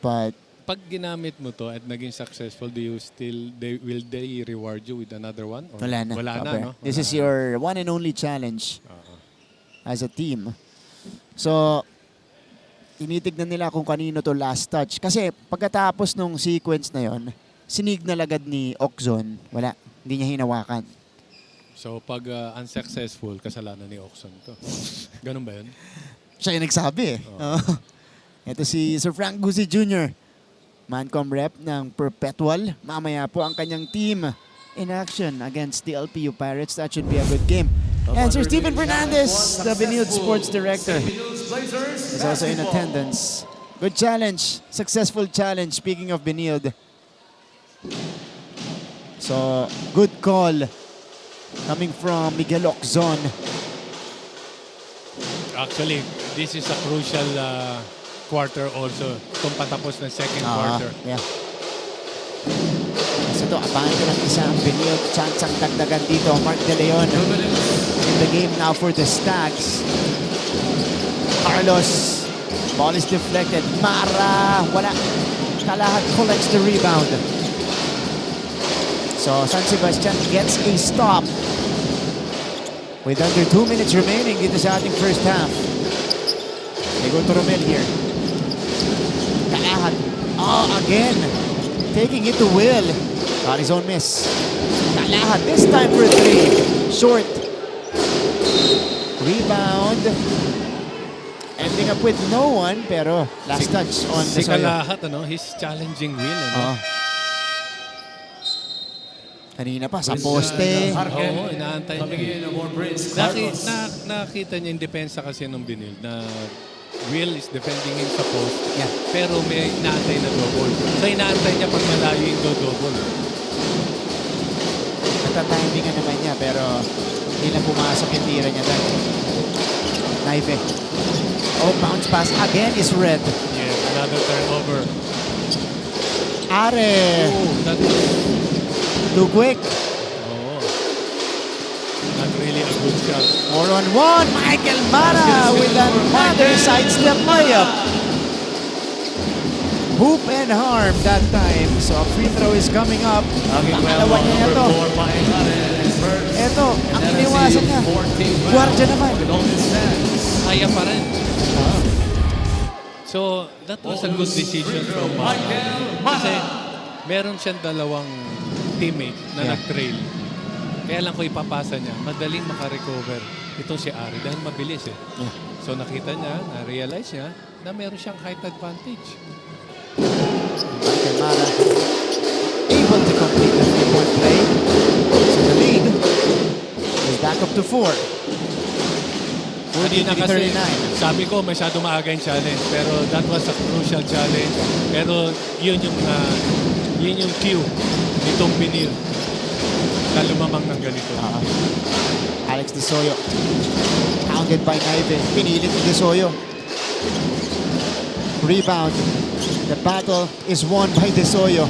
But Pag ginamit mo to at naging successful, will they reward you with another one? Or wala na. Wala na, no? This is your one and only challenge as a team. So, tinitignan nila kung kanino to last touch. Kasi pagkatapos nung sequence na yon, sinignal agad ni Oxon. Wala. Hindi niya hinawakan. So, pag unsuccessful, kasalanan ni Oxon to. Ganun ba yun? Siya yung nagsabi. Ito si Sir Frank Guzzi Jr. Mancom rep ng Perpetual. Mamaya po ang kanyang team in action against the LPU Pirates. That should be a good game. And Sir Stephen Fernandez, the Benilde Sports Director, is also in attendance. Good challenge. Successful challenge. Speaking of Benilde. So, good call coming from Miguel Oxon. Actually, this is a crucial quarter also. Kung patapos ng second quarter. Yeah. So ito, abangan ko ng isa ang Benilde. Chance ang dagdagan dito. Mark De Leon in the game now for the Stags. Carlos. Ball is deflected. Mara. Wala. Kalahat collects the rebound. So San Sebastian gets a stop. With under 2 minutes remaining dito sa ating first half. They go to Romel here. Kalahat. Again. Taking it to Will. Got his own miss. Kalahat this time for 3. Short. Rebound. Ending up with no one, pero last touch on Si De Soyo. Kalahat, he's challenging Will. Kanina pa sa poste. Oo, inaantay niya. Nakita niya yung depensa kasi ng Benilde na Will is defending him sa post. Yeah. Pero may inaantay na double. So inaantay niya pag malayo yung double. Natatimingan naman niya, pero hindi lang pumasok yung tira niya dahil. Naive. Bounce pass again is red. Yes, another turnover. Are. That was Too quick. not really a good shot. 4-on-1. Michael Mara with another sidestep layup. Hoop and harm that time. So a free throw is coming up. Pangalawa niya ito. Ito, ang iniwasan niya. Guardia naman. Kaya pa rin. So, that was a good decision from Mara. Kasi meron siyang dalawang teammate na nag-trail. Kaya lang kung ipapasa niya, madaling makarecover itong si Ari dahil mabilis eh. Yeah. So nakita niya, na-realize niya na meron siyang height advantage. Michael Mara able to complete the three-point play. So the lead is back up to 4. Kanina kasi, 39. sabi ko masyado maaga yung challenge, pero that was a crucial challenge. Pero yun yung cue nitong Benilde na lumamang ng ganito. Alex De Soyo pounded by Naive. Pinilit ni De Soyo. Rebound. The battle is won by Desoyo.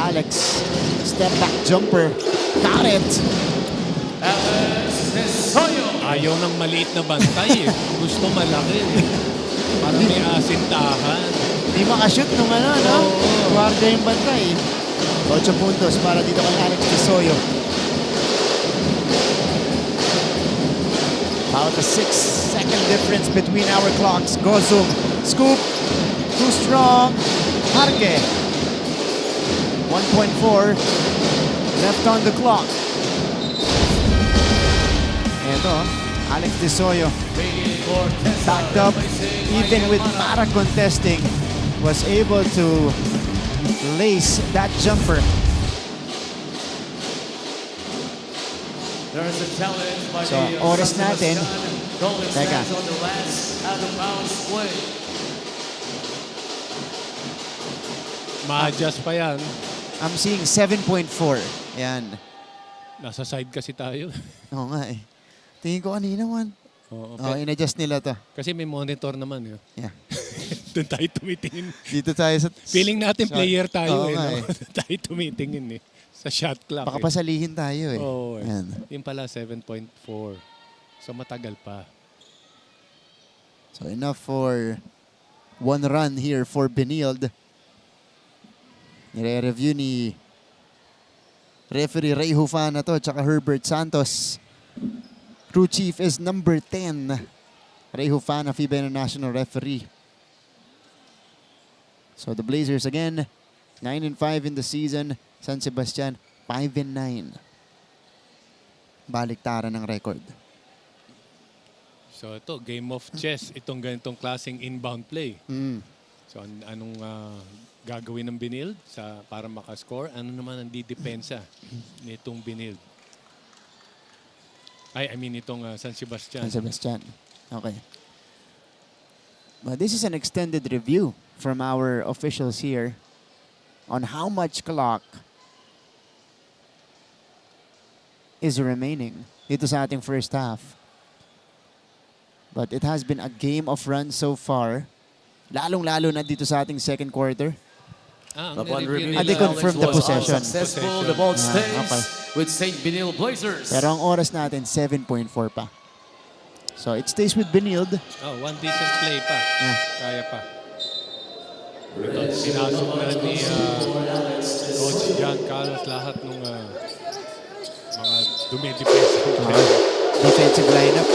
Alex, step back jumper. Got it! Ayaw ng maliit na bantay eh. Gusto malaki eh. Para may asintahan. Di makashoot nung ano, no? Guardia yung bantay. 8 puntos para dito kay Alex Desoyo. About a 6-second difference between our clocks. Gozum, scoop, too strong. Harke. 1.4 left on the clock. Eto, Alex Desoyo. Backed up, even with Mara contesting, was able to lace that jumper. There is a challenge by So, the oras San natin. Sebastian. Golden Teka. stands on the last out-of-bounds play. Ma-adjust pa yan. I'm seeing 7.4. Yan. Nasa side kasi tayo. Oo nga eh. Tingin ko kanina man. Oo, Oh, in-adjust nila to. kasi may monitor naman. Eh. Yeah. Doon tayo tumitingin. Dito tayo sa... Feeling natin player tayo Oo eh. nga No? eh. Doon tayo tumitingin eh. Sa shot clock Baka eh. pasalihin tayo eh. Oo eh. Yan. Yung pala 7.4. So matagal pa. So enough for one run here for Benilde. Nire-review ni referee Ray Hufana to tsaka Herbert Santos. Crew chief is number 10. Ray Hufana, FIBA International referee. So the Blazers again, 9-5 in the season. San Sebastian, 5-9. Baliktaran ng record. So ito, game of chess. Itong ganitong klaseng inbound play. Mm. So anong gagawin ng Benilde para makascore? Ano naman ang didepensa nitong Benilde? I mean itong San Sebastian. San Sebastian. Okay. But this is an extended review from our officials here on how much clock is remaining dito sa ating first half. But it has been a game of runs so far. Lalong-lalo na dito sa ating second quarter. Upon review, They confirmed the was possession. unsuccessful. The ball stays okay. with St. Benilde Blazers. Pero ang oras natin, 7.4 pa. So it stays with Benilde. Oh, one decent play pa. Yeah. Kaya pa. Ito, sinasok na ni Coach John Carlos lahat ng mga dumidepesa. Defensive lineup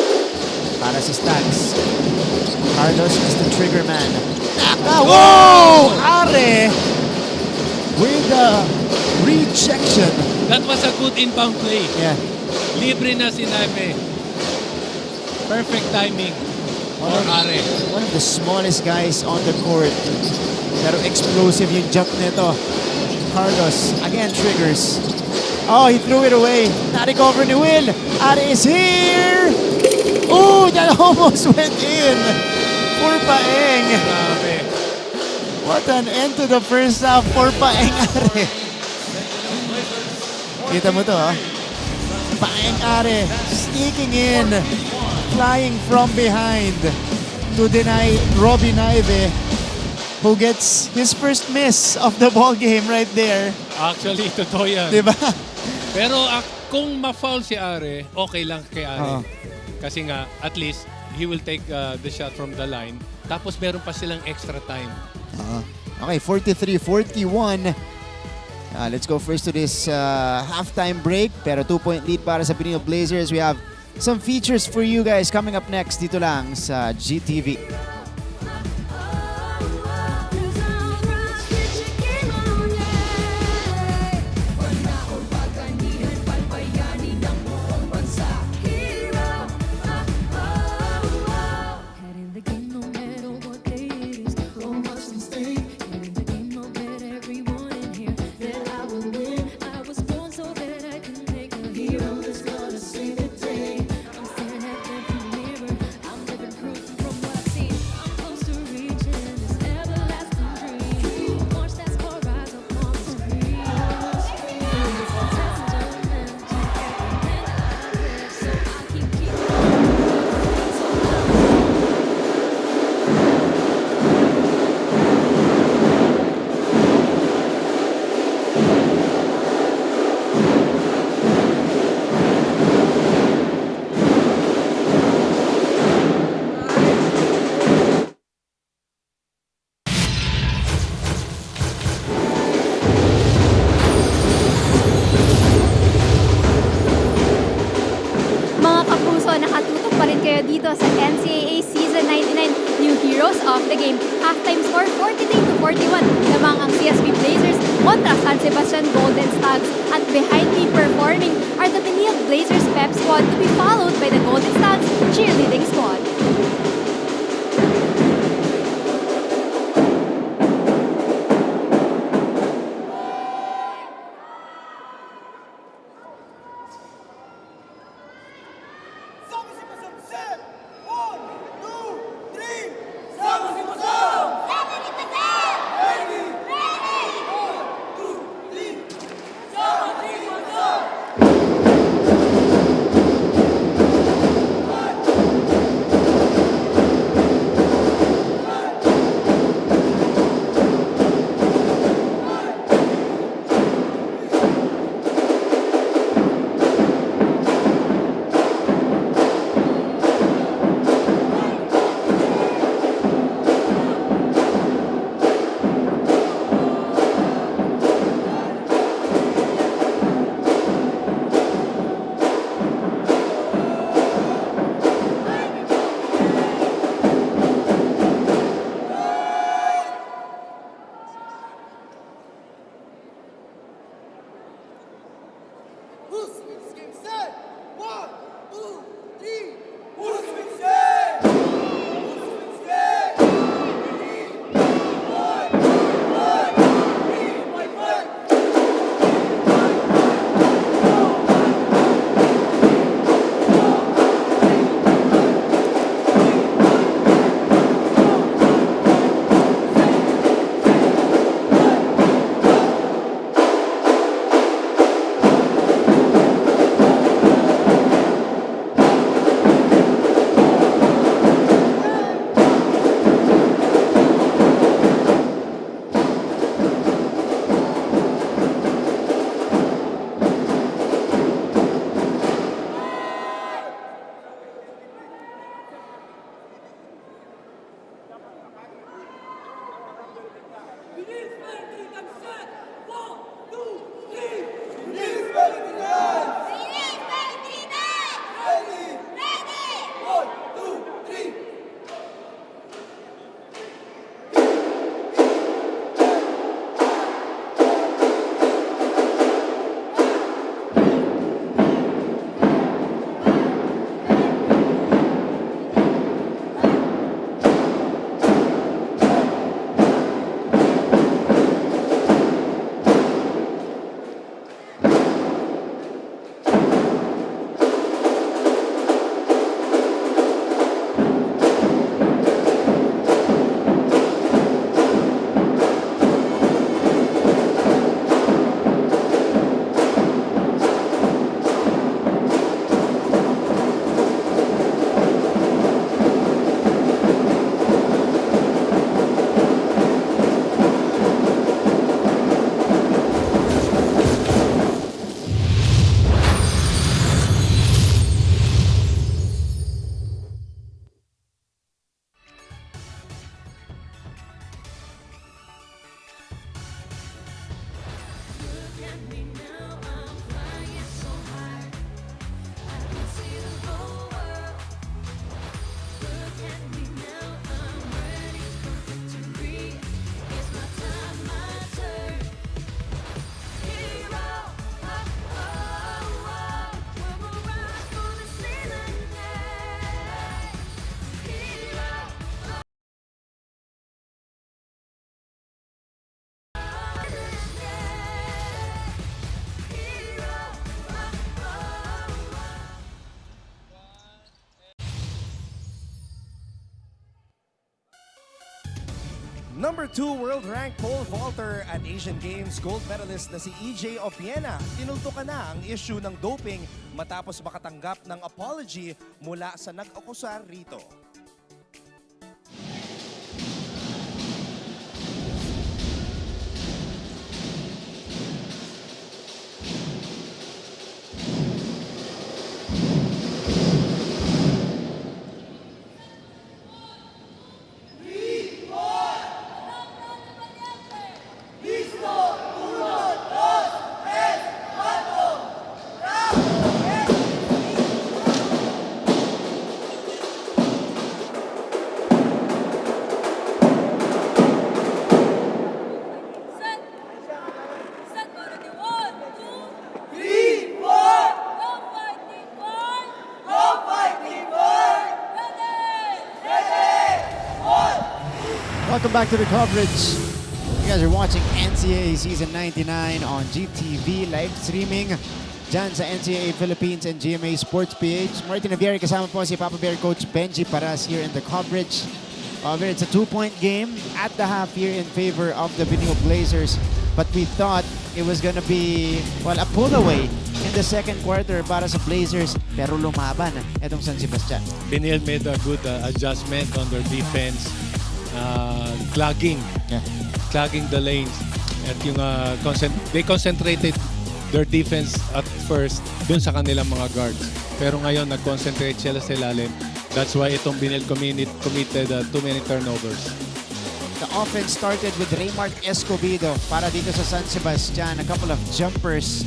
para sa Stags. Carlos is the trigger man. Naka! Whoa! Are! With the rejection. That was a good inbound play. Yeah. Libre na si Naive. Perfect timing for Are. One of the smallest guys on the court. Pero explosive yung jump nito. Carlos, again, triggers. Oh, he threw it away. Na-recover ni Will. Are is here! Oh, that almost went in. For Paeng. Grabe. What an end to the first half for Paeng Are. Kita mo to, ha? Paeng Are sneaking in, flying from behind to deny Robbie Naive, who gets his first miss of the ball game right there. Actually, totoo yan. Diba? Pero kung ma-foul si Are, okay lang kay Are. Oo. Kasi nga, at least, he will take the shot from the line. Tapos meron pa silang extra time. Okay, 43-41. Let's go first to this halftime break. Pero 2-point lead para sa Benilde Blazers. We have some features for you guys coming up next dito lang sa GTV. dito sa NCAA Season 99 New Heroes of the Game. Halftime score 43-41 lamang ang CSB Blazers kontra San Sebastian Golden Stags. At behind me performing are the Benilde Blazers pep squad to be followed by the Golden Stags cheerleading squad. Number 2 world-ranked pole vaulter at Asian Games gold medalist na si EJ Opiena. Tinultukan na ang issue ng doping matapos makatanggap ng apology mula sa nag-akusar rito. Welcome back to the coverage. You guys are watching NCAA Season 99 on GTV live streaming dyan sa NCAA Philippines and GMA Sports PH. Martin Navieri kasama po si Papa Bear Coach Benji Paras here in the coverage. It's a 2-point game at the half here in favor of the Benilde Blazers. But we thought it was gonna be, well, a pull away in the second quarter para sa Blazers. Pero lumaban itong San Sebastian. Benilde made a good adjustment on their defense. Clogging the lanes. At yung they concentrated their defense at first dun sa kanilang mga guards. Pero ngayon nag-concentrate sila sa ilalim. That's why itong Benilde committed too many turnovers. The offense started with Raymart Escobedo para dito sa San Sebastian. A couple of jumpers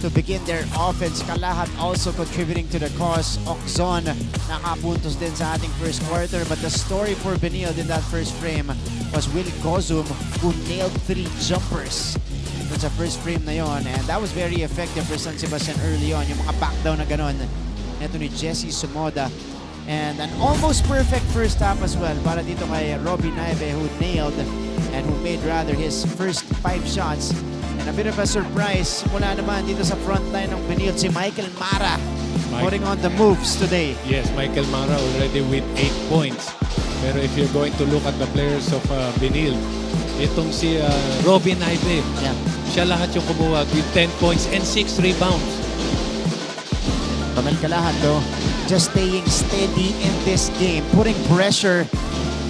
to begin their offense. Kalahat also contributing to the cause. Okzon nakapuntos din sa ating first quarter. But the story for Benilde in that first frame was Will Gozum who nailed 3 jumpers. Dun sa first frame na yon. And that was very effective for San Sebastian early on. Yung mga back down na ganon. Neto ni Jesse Sumoda. And an almost perfect first half as well para dito kay Robbie Naive who nailed and who made rather his first 5 shots. And a bit of a surprise mula naman dito sa front line ng Benilde si Michael Mara putting on the moves today. Yes, Michael Mara already with 8 points. Pero if you're going to look at the players of Benilde, itong si Robin Naive, siya lahat yung kumuha with 10 points and 6 rebounds. Pamel Kalahat though, just staying steady in this game, putting pressure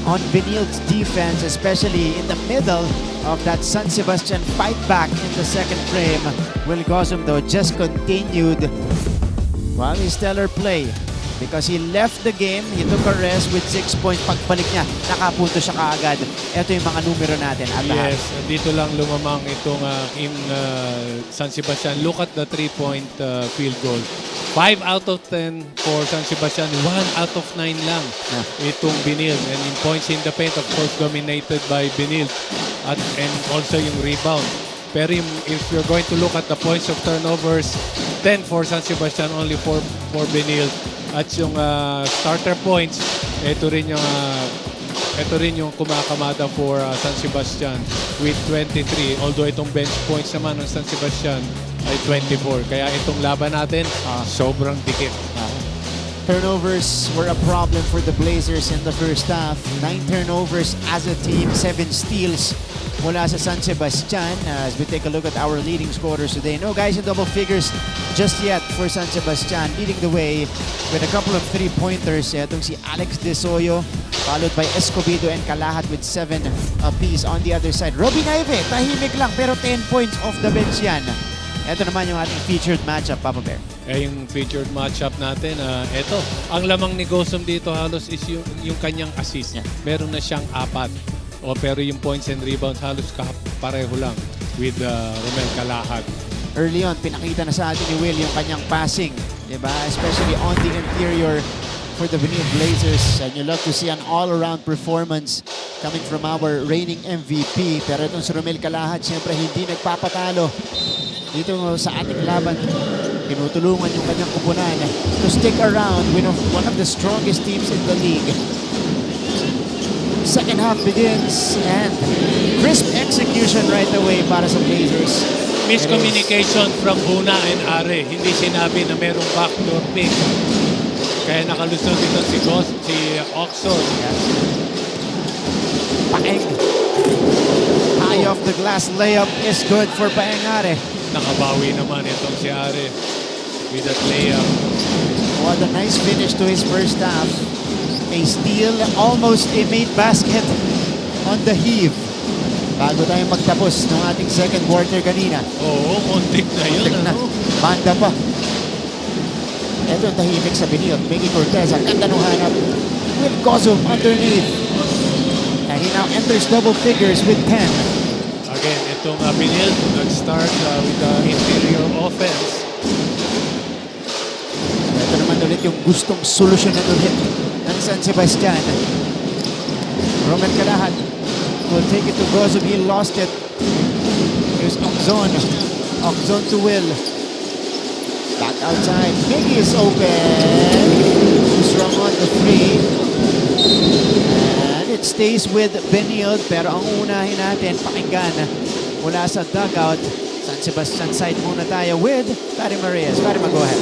on Benilde's defense, especially in the middle of that San Sebastian fight back in the second frame. Will Gozum though just continued his stellar play because he left the game, he took a rest with 6 points. Pagbalik niya, nakapunto siya kaagad. Ito yung mga numero natin at lahat. Yes, dito lang lumamang itong San Sebastian. Look at the 3-point field goal. 5 out of 10 for San Sebastian, 1 out of 9 lang itong Benilde. And in points in the paint, of course, dominated by Benilde and also yung rebound. Pero if you're going to look at the points of turnovers, 10 for San Sebastian, only 4 for Benilde. At yung starter points, ito rin yung kumakamada for San Sebastian with 23. Although itong bench points naman ng San Sebastian ay 24. Kaya itong laban natin, sobrang dikit. Turnovers were a problem for the Blazers in the first half. 9 turnovers as a team, 7 steals mula sa San Sebastian. As we take a look at our leading scorers today. No guys in double figures just yet for San Sebastian. Leading the way with a couple of 3-pointers. Itong si Alex De Soyo, followed by Escobedo and Kalahat with 7 apiece on the other side. Robin Naive, tahimik lang pero 10 points off the bench yan. Ito naman yung ating featured matchup, Papa Bear. Yung featured matchup natin, ito. Ang lamang ni Gozum dito halos is yung kanyang assist. Meron na siyang 4. Pero yung points and rebounds halos pareho lang with Romel Kalahat. Early on, pinakita na sa atin ni Will yung kanyang passing. Diba? Especially on the interior for the Benilde Blazers. And you love to see an all-around performance coming from our reigning MVP. Pero itong si Romel Kalahat, siyempre hindi nagpapatalo dito sa ating laban. Tinutulungan yung kanyang kupunan to stick around with one of the strongest teams in the league. Second half begins and crisp execution right away para sa Blazers. Miscommunication from Una and Are. Hindi sinabi na merong backdoor pick. Kaya nakalusot dito si Oxon. Paeng. High off the glass layup is good for Paeng Are. Nakabawi naman itong si Are with that layup. What a nice finish to his first half. A steal, almost a made basket on the heave. Bago tayo magtapos ng ating second quarter kanina. Oo, muntik na yun. Banda pa. Ito ang tahimik sa Benilde. Mickey Cortez, ang ganda nung hanap. Will Gozum underneath. And he now enters double figures with 10. Again, itong Benilde nag-start with the interior offense. Ito naman ulit yung gustong solusyonan ulit ng San Sebastian. Roman Kalahat will take it to Gozum. He lost it. Here's Okzon. Okzon to Will. Back outside. Biggie is open. Too strong on the 3. And it stays with Benilde, pero ang unahin natin, pakinggan mula sa dugout. San Sebastian side muna tayo with Fatima Reyes. Fatima, go ahead.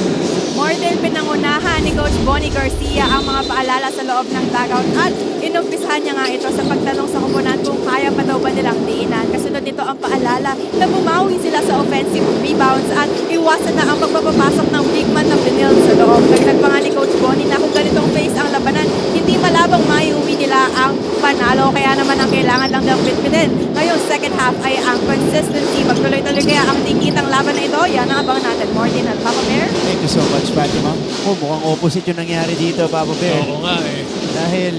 More din pinangunahan ni Coach Bonnie Garcia ang mga paalala sa loob ng dugout at inumpisahan niya nga ito sa pagtanong sa koponan kung kaya pa daw ba nilang diinan. Kasunod nito ang paalala na bumawi sila sa offensive rebounds at iwasan na ang pagpapapasok ng big man ng Benilde sa loob. Dagdag pa nga ni Coach Bonnie na kung ganitong phase ang labanan, hindi malabang maiuwi nila ang panalo. Kaya naman ang kailangan lang ng bitbitin ngayong second half ay ang consistency. Magtuloy-tuloy kaya ang tingkitang laban na ito. Yan ang abangan natin. Martin at Papa Bear. Thank you so much, Fatima. Mukhang opposite yung nangyari dito, Papa Bear. Oo nga eh. Dahil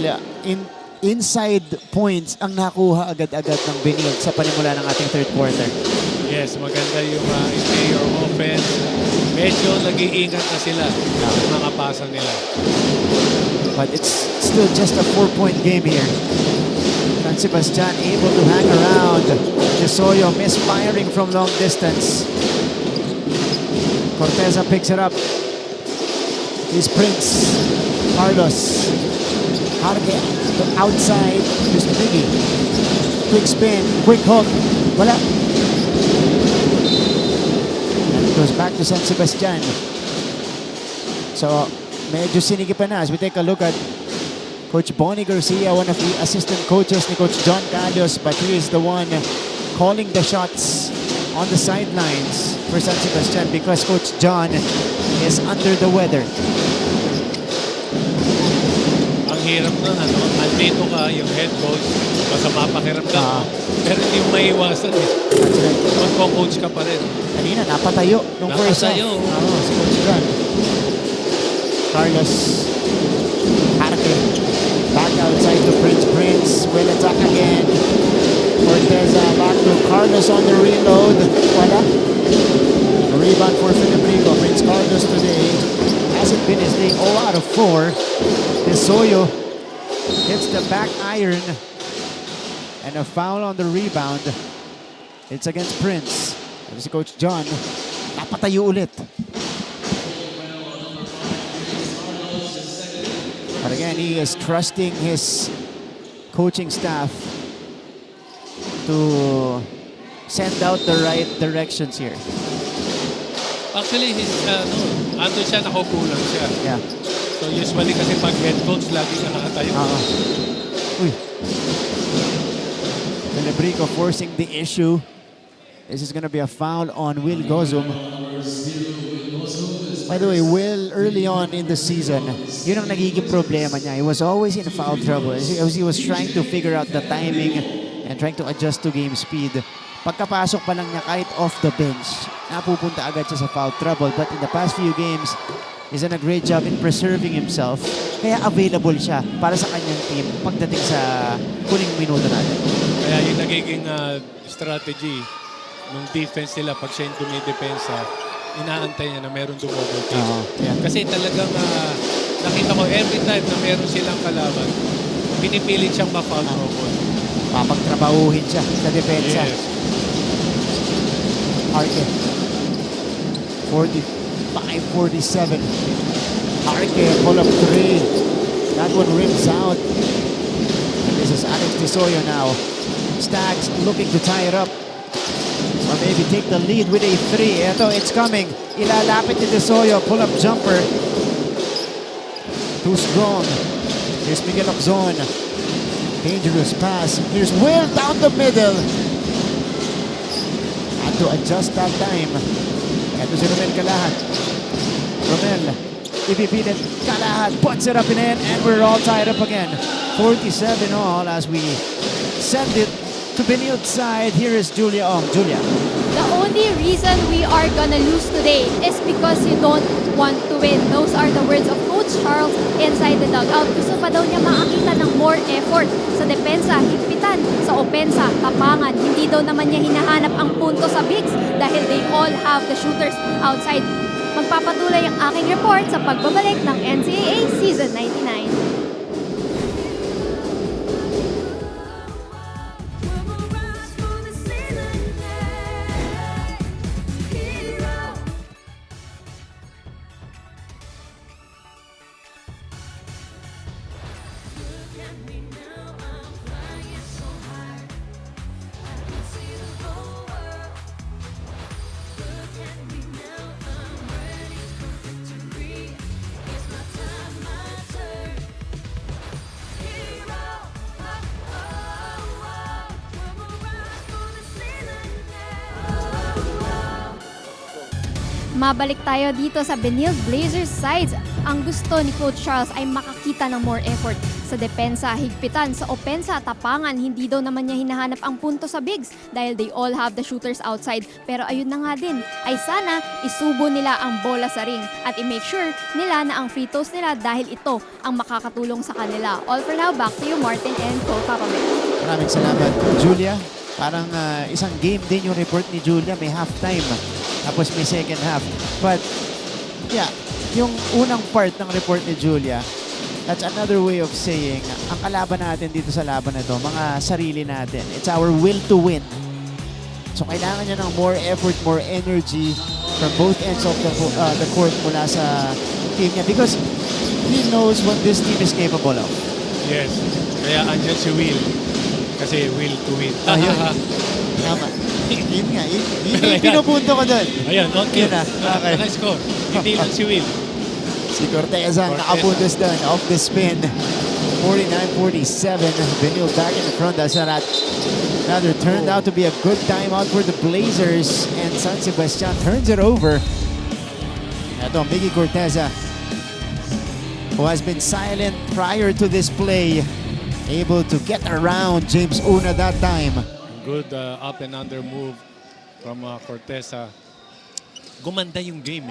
inside points ang nakuha agad-agad ng Benilde sa panimula ng ating third quarter. Yes, maganda yung interior offense. Medyo nag-iingat na sila sa mga pasa nila. But it's still just a 4-point game here. San Sebastian able to hang around. Tesoyo misfiring from long distance. Corteza picks it up. He's Prince. Carlos. Harge to outside. Here's Biggie. Quick spin. Quick hook. Wala. And it goes back to San Sebastian. So, medyo sinigipan na as we take a look at Coach Bonnie Garcia, one of the assistant coaches ni Coach John Calios, but he is the one calling the shots on the sidelines for San Sebastian because Coach John is under the weather. Ang hirap nun, ano? Andito ka, yung head coach, masama pakiramdam mo. Pero hindi mo maiiwasan eh. Magko-coach ka pa rin. Kanina, napatayo nung first half. Napatayo. Si Coach John. Carlos. Harke. Back outside to Prince. Will attack again. Corteza back to Carlos on the reload. Wala. Rebound for Filipico. Prince Carlos today hasn't been his day. 0 out of 4. Tesoyo hits the back iron. And a foul on the rebound. It's against Prince. And si Coach John, napatayo ulit. But again, he is trusting his coaching staff to send out the right directions here. Actually, ando siya, nakaupo lang siya. Yeah. So usually kasi pag head coach, lagi ka nakatayo. Uy. Filipico forcing the issue. This is going to be a foul on Will Gozum. By the way, Will, early on in the season, yun ang nagiging problema niya. He was always in foul trouble. He was trying to figure out the timing and trying to adjust to game speed. Pagkapasok pa lang niya kahit off the bench, napupunta agad siya sa foul trouble. But in the past few games, he's done a great job in preserving himself. Kaya available siya para sa kanyang team pagdating sa huling minuto natin. Kaya yung nagiging strategy ng defense nila pag siya yung dumidepensa, inaantay niya na meron dumobol team. Yeah. Kasi talagang nakita ko every time na meron silang kalaban, pinipilit siyang ma-foul trouble. Papagtrabahuhin siya sa depensa. Yes. Arke. 45-47. Arke, pull up 3. That one rims out. And this is Alex Tesoyo now. Stags looking to tie it up. Or maybe take the lead with a 3. Ito, it's coming. Ilalapit ni Tesoyo. Pull-up jumper. Too strong. Here's Miguel Loczon. Dangerous pass. Here's Will down the middle. Had to adjust that time. Ito si Romel Calahat. Romel, ibipilit. Calahat puts it up in end, and we're all tied up again. 47 all as we send it to Benilde's side. Here is Julia Ong. Julia. The only reason we are gonna lose today is because you don't want to win. Those are the words of Coach Charles inside the dugout. Gusto pa daw niya makakita ng more effort sa depensa, higpitan, sa opensa, tapangan. Hindi daw naman niya hinahanap ang punto sa bigs dahil they all have the shooters outside. Magpapatuloy ang aking report sa pagbabalik ng NCAA Season 99. Mabalik tayo dito sa Benilde Blazers sides. Ang gusto ni Coach Charles ay makakita ng more effort. Sa depensa, higpitan. Sa opensa, tapangan. Hindi daw naman niya hinahanap ang punto sa bigs dahil they all have the shooters outside. Pero ayun na nga din, ay sana isubo nila ang bola sa ring at i-make sure nila na ang free throws nila dahil ito ang makakatulong sa kanila. All for now, back to you Martin and Coach Papa Bear. Maraming salamat, Julia. Parang isang game din yung report ni Julia. May halftime, tapos may second half. But, yeah, yung unang part ng report ni Julia, that's another way of saying, ang kalaban natin dito sa laban na ito, mga sarili natin. It's our will to win. So, kailangan niya ng more effort, more energy from both ends of the court mula sa team niya because he knows what this team is capable of. Yes. Kaya andyan si Will. Kasi will to win. Ayun. Tama. Yun nga. Yun yung pinupunto ko doon. Ayan, on cue. Yun na. Okay. Naka-score. Hindi lang si Will. Si Corteza nakapuntos doon off the spin. 49-47. Benilde back in the front. That's not another turned out to be a good timeout for the Blazers. And San Sebastian turns it over. Ito, Miggy Corteza, who has been silent prior to this play. Able to get around James Una that time. Good up and under move from Corteza. Gumanda yung game.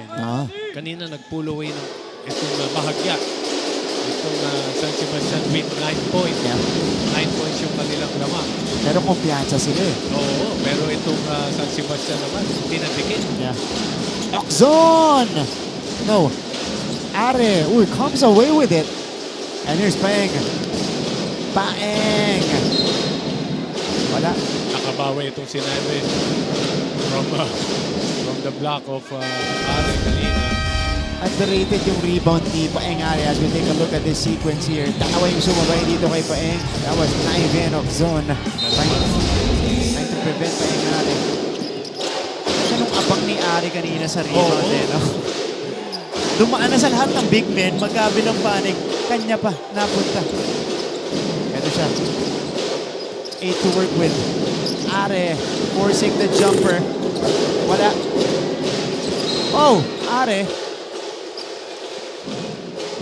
Kanina nag-pull away ng itong bahagya. Itong San Sebastian with 9 points. Yeah. 9 points yung kanilang lamang. Pero kumpiyansa sila eh. Oo, pero itong San Sebastian naman, pinadikit. Yeah. Oxon! No. Are. Uy, comes away with it. And here's Peng. Paeng! Wala. Nakabawi itong sinabi from the block of Are kanina. Underrated yung rebound ni Paeng Are as we take a look at this sequence here. Dalawa yung sumabay dito kay Paeng. That was Ivan Oxon. Trying to prevent Paeng Are. Siya nung abang ni Are kanina sa rebound eh, no? Dumaan na sa lahat ng big men, magkabilang panig, kanya pa napunta. Ito siya. 8 to work with. Are forcing the jumper. Wala. Oh, Are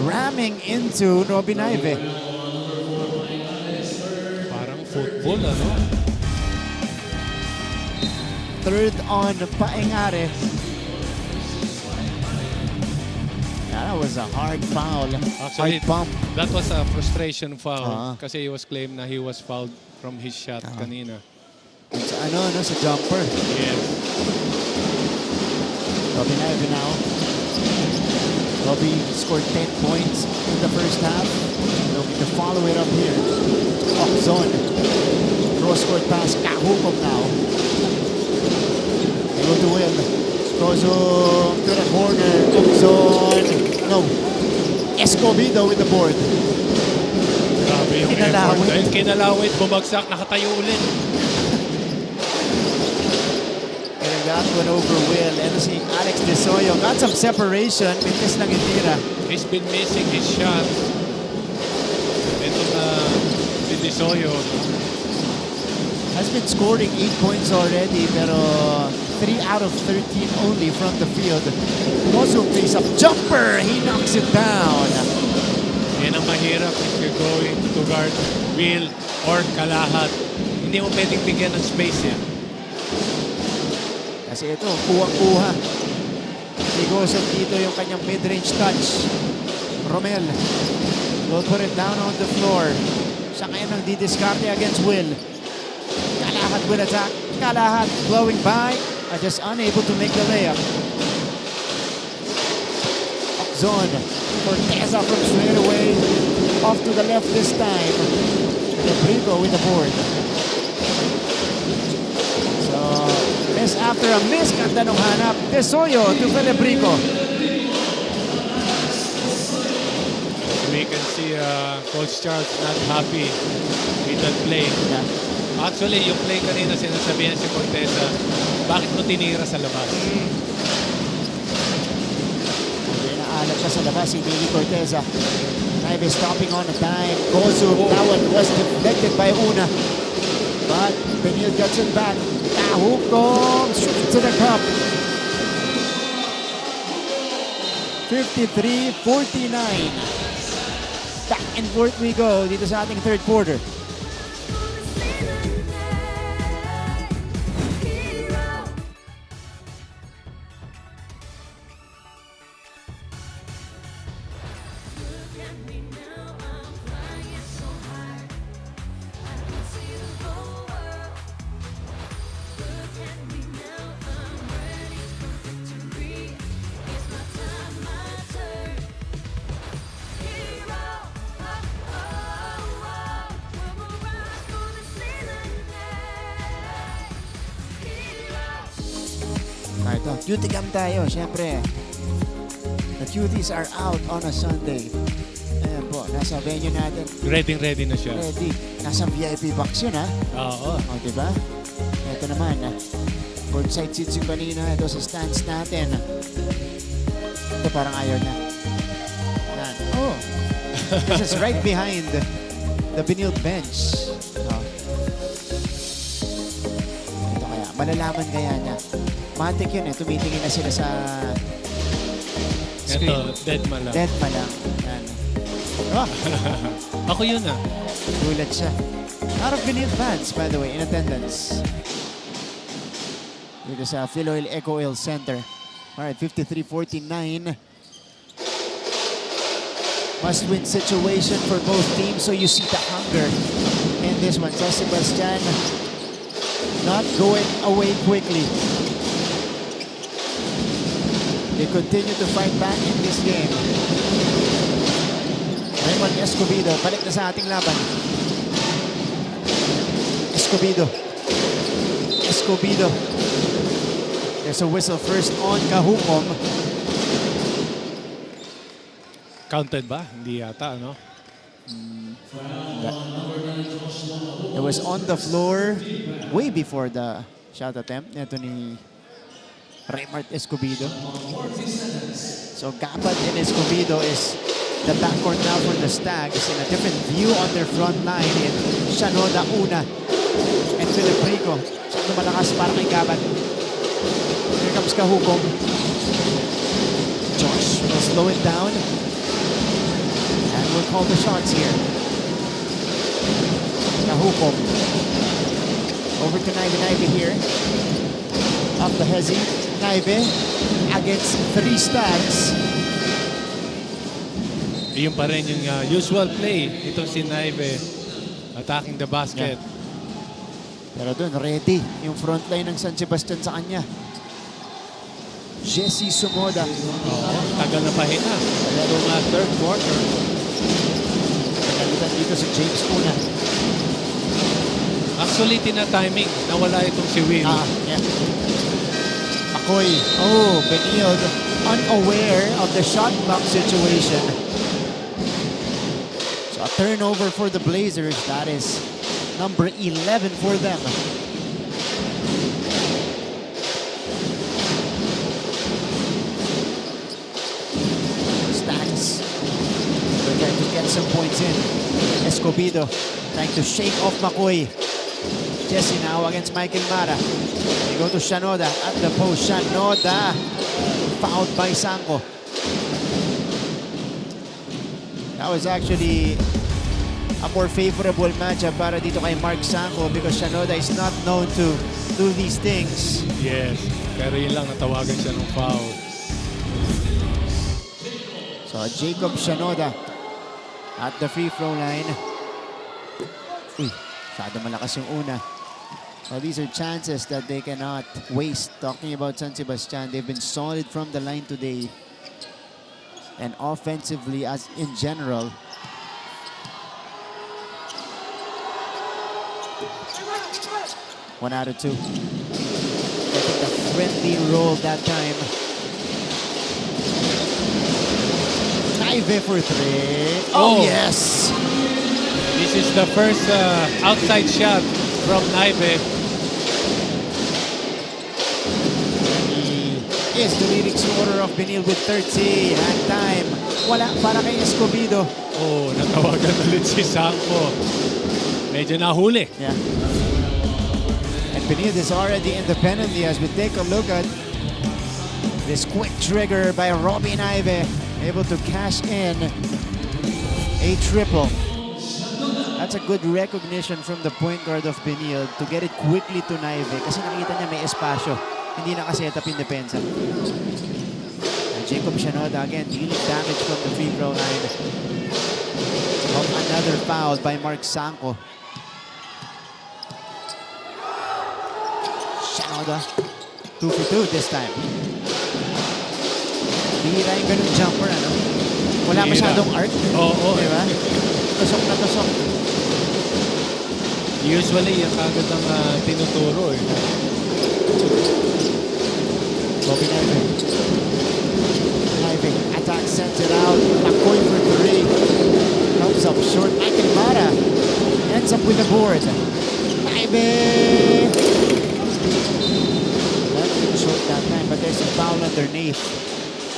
ramming into Robin Ive. Parang football, ano? Third on Paeng Are. That was a hard foul. Actually, hard bump. that was a frustration foul kasi he was claimed na he was fouled from his shot kanina. Sa ano, no, sa jumper. Yes. Robin Ive now. Robbie scored 10 points in the first half. Looking to follow it up here. Off zone. Cross-court pass. Kahukom now. Go to Will. Gozo to the corner. Zone. No. Escobedo with the board. Grabe yung Kinalawit. effort. Dahil kinalawit, bumagsak, nakatayo ulit. And that one over Will. And si Alex De Soyo got some separation. Mintis lang itira. He's been missing his shot. Ito na si Disoyo. Has been scoring 8 points already, pero 3 out of 13 only from the field. Also plays up jumper. He knocks it down. Yan ang mahirap if you're going to guard Will or Kalahat. Hindi mo pwedeng bigyan ng space yan. Kasi ito, kuha-kuha. Negosyo dito yung kanyang mid-range touch. Romel will put it down on the floor. Siya ngayon ang didiskarte against Will. Kalahat will attack. Kalahat blowing by. Just unable to make the layup. Zone. Corteza from straight away. Off to the left this time. Lebrico with the board. So, miss after a miss. Ganda nung hanap. De Soyo to Lebrico. We can see Coach Charles not happy with that play. Yeah. Actually, yung play kanina sinasabihan si Corteza, bakit mo tinira sa labas? Naalat pa sa labas si Miggy Corteza. Ive stopping on the time. Gozu, that one was deflected by Una. But Benilde gets it back. Nahukom straight to the cup. 53-49. Back and forth we go dito sa ating third quarter. Ito, cutie cam tayo, syempre. The cuties are out on a Sunday. Ayan po, nasa venue natin. Ready na siya. Ready. Nasa VIP box yun, ha? Oo. O, diba? Ito naman, ha? Courtside seats yung kanina. Ito sa stands natin. Ito parang ayaw na. Yan. Oh. This is right behind the Benilde bench. Oh. Ito kaya, malalaman kaya niya. Matik yun eh, tumitingin na sila sa screen. Ito, dead ma lang. Dead pa lang. Yan. Oh, Ako yun ah. gulat siya. Out of Benilde fans, by the way, in attendance. Dito sa Philoil Eco Oil Center. Alright, 53-49. Must-win situation for both teams, so you see the hunger in this one. San Sebastian not going away quickly. They continue to fight back in this game. Raymond Escobedo, balik na sa ating laban. Escobedo. There's a whistle first on Kahukom. Counted ba? Hindi yata, ano? It was on the floor way before the shot attempt. Ito ni Raymond Escobedo. So Gapat and Escobedo is the backcourt now for the Stags in a different view on their front line. And Shanoda Una and Philip Rico. Siyempre malakas para kay Gapat. Here comes Kahukom. Josh will slow it down. And we'll call the shots here. Kahukom. Over to Naive here. Up the Hezi. Naive against 3 Stags. Yun pa rin yung usual play. Itong si Naive attacking the basket. Yeah. Pero dun, ready yung front line ng San Sebastian sa kanya. Jesse Sumoda. Tagal na pahinga. Itong third quarter. Nagalitan dito si James Una. Actually, tina-timing. Nawala itong si Will. Yeah. Makoy. Oh, Benilde unaware of the shot clock situation. So a turnover for the Blazers. That is number 11 for them. Stags. They're trying to get some points in. Escobedo trying to shake off Makoy. Jesse now against Michael Mara. They go to Shanoda at the post. Shanoda fouled by Sanko. That was actually a more favorable matchup para dito kay Mark Sanko because Shanoda is not known to do these things. Yes. Pero yun lang, natawagan siya ng foul. So Jacob Shanoda at the free throw line. Uy, masyado malakas yung una. Well, these are chances that they cannot waste. Talking about San Sebastian, they've been solid from the line today. And offensively, as in general. One out of 2. Getting the friendly roll that time. Naive for 3. Oh, yes! This is the first outside shot from Naive. He is the leading scorer of Benilde with 30 at time. Wala para kay Escobedo. Oh, natawagan ulit si Sanko. Medyo nahuli. Yeah. And Benilde is already in the penalty as we take a look at This quick trigger by Robin Ive, able to cash in a triple. That's a good recognition from the point guard of Benilde to get it quickly to Naive kasi nakita niya may espasyo. Hindi nakaset up in depensa. Jacob Shanoda again dealing damage from the free throw line. Of another foul by Mark Sanko. Shanoda, 2 for 2 this time. Bihira yung ganun jumper, ano? Wala masyadong arc. Oo. Diba? Tusok na tusok. Usually, yung kagad ang tinuturo eh. Robin Ive. Ive attack, sends it out. Lakoy for 3. Comes up short. Michael Mara ends up with the board. Ive! Left it short that time, but there's a foul underneath.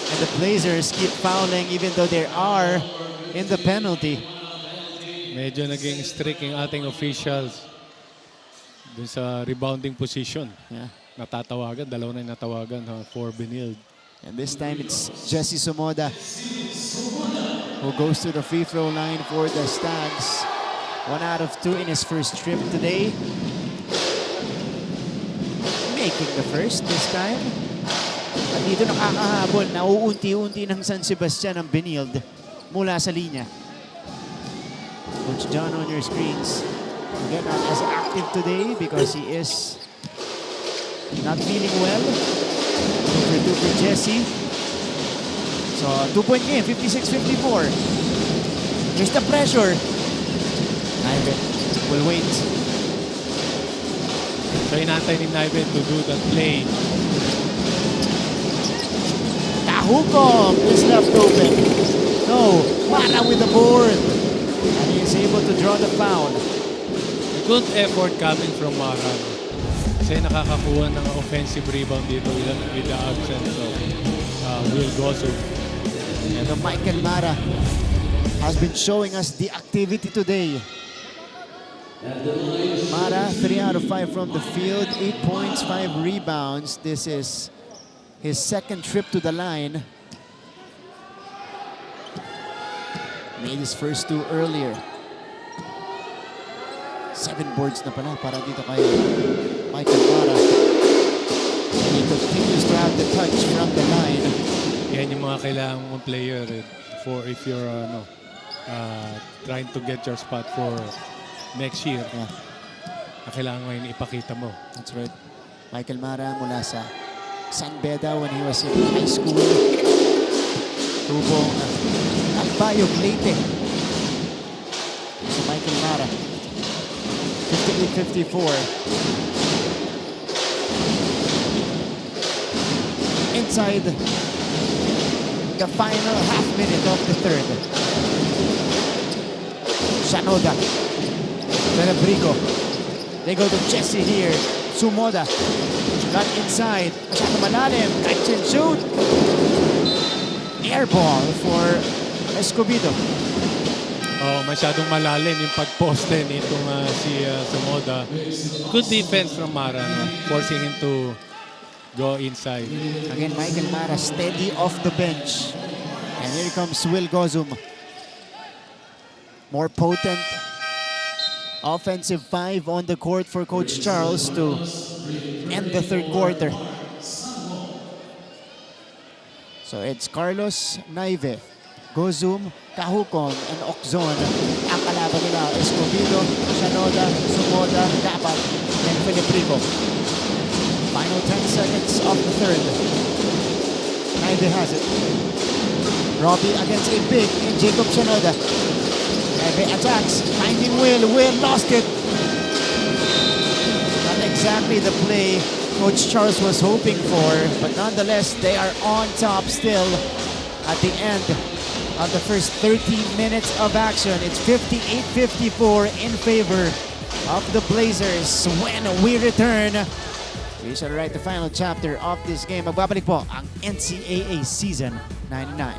And the Blazers keep fouling even though they are in the penalty. Medyo naging strict yung ating officials dun sa rebounding position. Yeah. Natatawagan, dalawa na yung natawagan for Benilde. And this time it's Jesse Sumoda who goes to the free throw line for the Stags. 1 out of 2 in his first trip today. Making the first this time. At dito nakakahabol, nauunti-unti ng San Sebastian ang Benilde mula sa linya. Coach John on your screens. Again, not as active today because he is not feeling well. 2 for 2 for Jesse. So, 2-point game, 56-54. Here's the pressure. Ive will wait. So, inantay ni Naive to do that play. Tahukom is left open. No, Mara with the board. And he is able to draw the foul. Good effort coming from Mara. Kasi nakakakuha ng offensive rebound dito with the absence of Will Gozo. And the Michael Mara has been showing us the activity today. Mara, 3 out of 5 from the field, 8 points, 5 rebounds. This is his second trip to the line. Made his first 2 earlier. 7 boards na pala para dito kay Michael Mara. And he continues to have the touch from the line. Yan yung mga kailangan mong player for if you're trying to get your spot for next year. Yeah. Kailangan mo yun ipakita mo. That's right. Michael Mara mula sa San Beda when he was in high school. Tubong Albayog Leyte. So Michael Mara. 58-54. Inside the final half minute of the third. Shanoda. Benebrico. They go to Jesse here. Sumoda. Got inside. Masyado malalim. Catch and shoot. Air ball for Escobedo. Oh, masyadong malalim yung pag-poste nitong si Sumoda. Good defense from Mara, no? Forcing him to go inside. Again, Michael Mara steady off the bench. And here comes Will Gozum. More potent offensive 5 on the court for Coach Charles to end the third quarter. So it's Carlos, Naive, Gozum, Cahucon, and Okzon. Ang kalaban nila, Escobedo, Shanoda, Sumoda, Dapat, and Filiprico. Final 10 seconds of the third. Naive has it. Robbie against a big in Jacob Shanoda. Naive attacks, finding Will. Will lost it. Not exactly the play Coach Charles was hoping for, but nonetheless, they are on top still at the end of the first 13 minutes of action. It's 58-54 in favor of the Blazers. When we return, we shall write the final chapter of this game. Magbabalik po ang NCAA Season 99.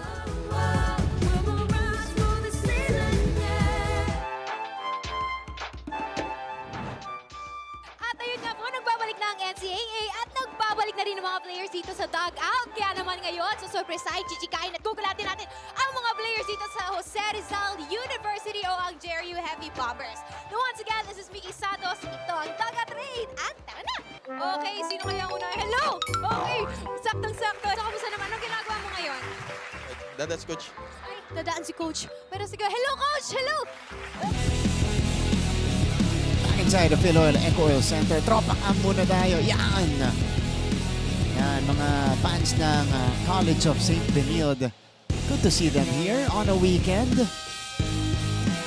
At ayun nga Naku, nagbabalik na ang NCAA at nagbabalik na rin ang mga players dito sa dugout. Kaya naman ngayon, susurpresahin, chichikain at gugulatin natin ang mga players dito sa Jose Rizal University o ang JRU Heavy Bombers. Now once again, this is Mickey Santos. Ito ang dugout raid at tara na! Okay, sino kaya ang una? Hello! Okay, saktong-sakto. So, kamusta naman? Anong ginagawa mo ngayon? That's coach. Ay, dadaan si Coach. Pero sige, hello Coach! Hello! Back inside the Philoil Eco Oil Center. Tropa cam muna tayo. Yan! Yan, mga fans ng College of St. Benilde. Good to see them here on a weekend.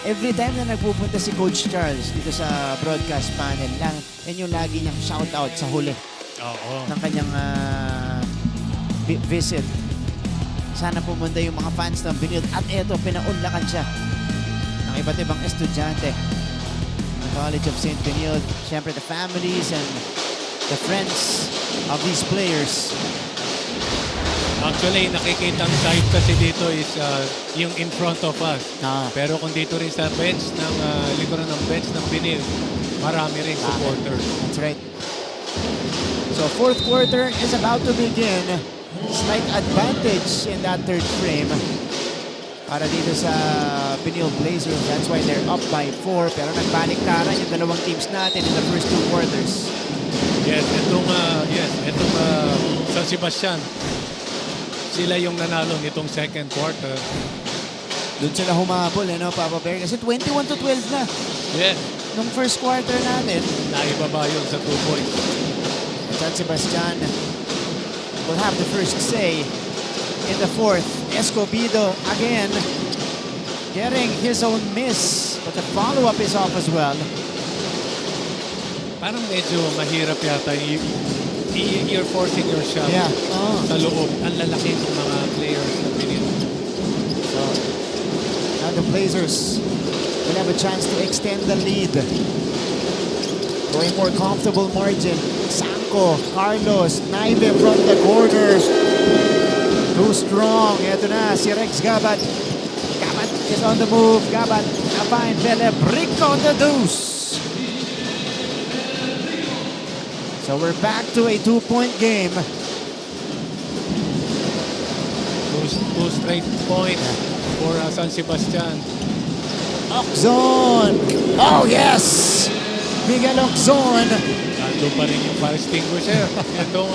Every time na nagpupunta si Coach Charles dito sa broadcast panel lang, yan yung lagi niyang shoutout sa huli ng kanyang visit. Sana pumunta yung mga fans ng Benilde. At eto, pinaunlakan siya ng iba't ibang estudyante ng College of St. Benilde. Siyempre, the families and the friends of these players. Actually, nakikita ang side kasi dito is yung in front of us. Pero kung dito rin sa bench ng likuran ng bench ng Benilde, marami rin supporters. That's right. So fourth quarter is about to begin. Slight advantage in that third frame para dito sa Benilde Blazers. That's why they're up by 4. Pero nagbaliktaran yung dalawang teams natin in the first 2 quarters. Yes, itong San Sebastian. Sila yung nanalo nitong second quarter. Doon sila humabol, no, Papa Bear? Kasi 21-12 na. Yes. Nung first quarter natin. Naibaba yun sa 2 points. San Sebastian will have the first say in the fourth. Escobedo again getting his own miss, but the follow-up is off as well. Parang medyo mahirap yata. You're forcing your shot sa loob. Ang lalaki ng mga players na Benilde. So, now the Blazers will have a chance to extend the lead to a more comfortable margin. Sanko, Carlos, Naive from the corner. Too strong. Ito na si Rex Gabat. Gabat is on the move. Gabat, Apain, Vele, brick on the deuce. So we're back to a 2-point game. Two straight points for San Sebastian. Oxon! Oh yes! Miguel Oxon! Nandun pa rin yung fire extinguisher. Itong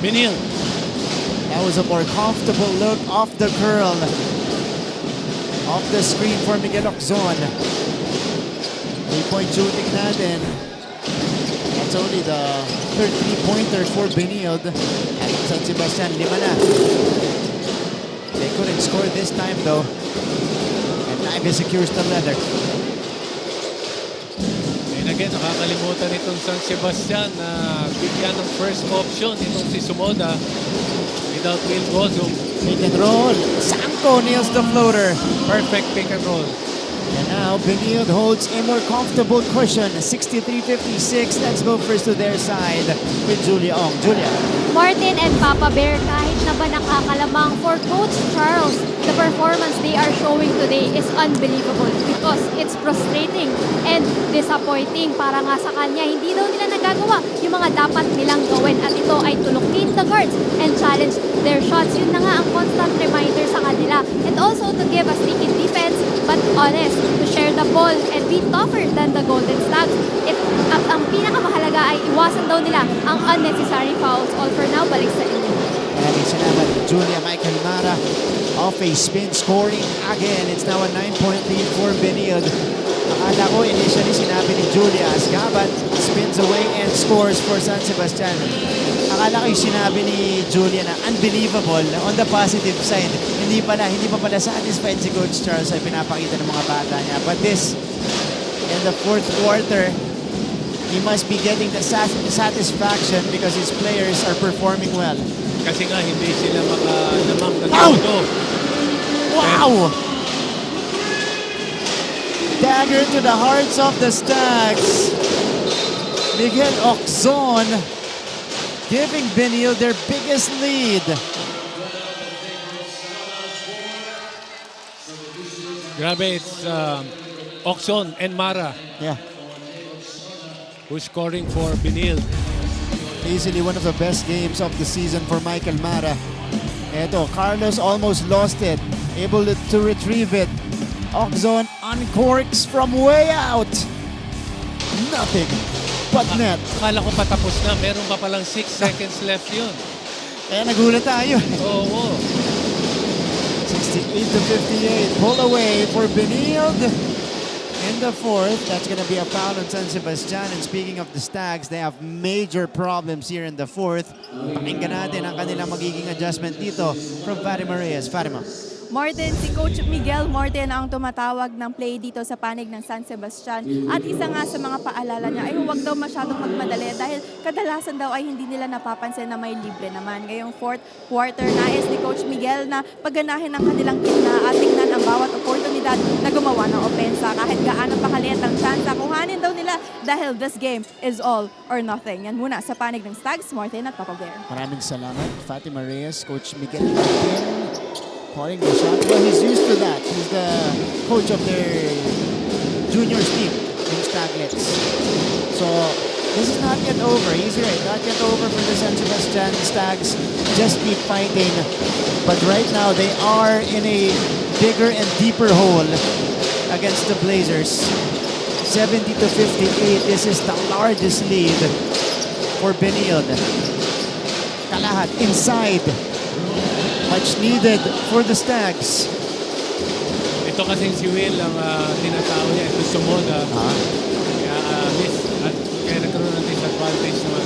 Benilde. That was a more comfortable look off the curl. Off the screen for Miguel Oxon. 3-point shooting natin. That's only the third 3-pointer for Benilde. At San Sebastian, 5 na. They couldn't score this time though. And Naive secures the leather. And again, nakakalimutan itong San Sebastian na bigyan ng first option itong si Sumoda without Will Gozum. Pick and roll. Sanko nails the floater. Perfect pick and roll. And now Benilde holds a more comfortable cushion. 63-56. Let's go first to their side with Julia Ong. Julia. Martin and Papa Bear, kahit na ba nakakalamang for Coach Charles, the performance they are showing today is unbelievable because it's frustrating and disappointing. Para nga sa kanya, hindi daw nila nagagawa yung mga dapat nilang gawin at ito ay tunukin the guards and challenge their shots. Yun na nga ang constant reminder sa kanila. And also to give a sneaky defense but honest, to share the ball and be tougher than the Golden Slugs. At ang pinakamahalaga ay iwasan daw nila ang unnecessary fouls. All for now, balik sa inyo. Maraming salamat, Julia. Michael Mara off a spin, scoring again. It's now a 9-point lead for Benilde. Akala ko initially sinabi ni Julia as Gabat spins away and scores for San Sebastian. Akala ko yung sinabi ni Julia na unbelievable. On the positive side, hindi pa pala satisfied si Coach Charles ay pinapakita ng mga bata niya. But this, in the fourth quarter, he must be getting the satisfaction because his players are performing well. Kasi nga, hindi sila makalamang ng todo. Wow! Dagger to the hearts of the Stags. Miguel Oxon giving Benilde their biggest lead. Grabe, it's Oxon and Mara. Yeah. who's scoring for Benilde. Easily one of the best games of the season for Michael Mara. Eto, Carlos almost lost it. Able to retrieve it. Oxzone uncorks from way out. Nothing but net. Akala ko patapos na. Meron pa palang 6 seconds left yun. Kaya nagulat tayo. Oo. 68-58. Pull away for Benilde. In the fourth, that's going to be a foul on San Sebastian. And speaking of the Stags, they have major problems here in the fourth. Pakinggan natin ang kanilang magiging adjustment dito from Fatima Reyes. Fatima. Martin, si Coach Miguel Martin ang tumatawag ng play dito sa panig ng San Sebastian. At isa nga sa mga paalala niya ay huwag daw masyadong magmadali dahil kadalasan daw ay hindi nila napapansin na may libre naman. Ngayong fourth quarter, nais ni Coach Miguel na pagganahin ang kanilang team na at tingnan ang bawat oportunidad na gumawa ng opensa. Kahit gaano pa kaliit ang tsansa, kuhanin daw nila dahil this game is all or nothing. Yan muna sa panig ng Stags, Martin at Papa Bear. Maraming salamat, Fatima Reyes, Coach Miguel Martin. Calling the shot. Well, he's used to that. He's the coach of their juniors team in Staglets. So, this is not yet over. He's right. Not yet over for the San Sebastian Stags. Just keep fighting. But right now, they are in a bigger and deeper hole against the Blazers. 70-58. This is the largest lead for Benilde. Kalahat inside. Much needed for the Stags. Ito kasi si Will ang tinatawag niya. Ito sumoda. Kaya miss. At kaya nagkaroon ng disadvantage naman.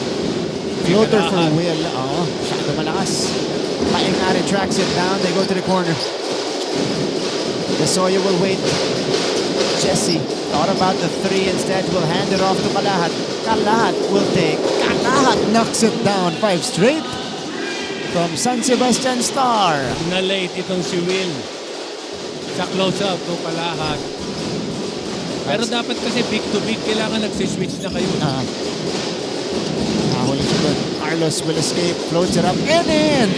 Floater for Will. Oo, masyado malakas. Paingari tracks it down. They go to the corner. Desoya will wait. Jesse thought about the three. Instead, will hand it off to Kalahat. Kalahat will take. Kalahat knocks it down. 5 straight. From San Sebastian Star. Na-late itong si Will. Sa close-up to Kalahat. Pero dapat kasi big to big, kailangan nagsiswitch na kayo. Nahuli siya doon. Carlos will escape, floats it up and in!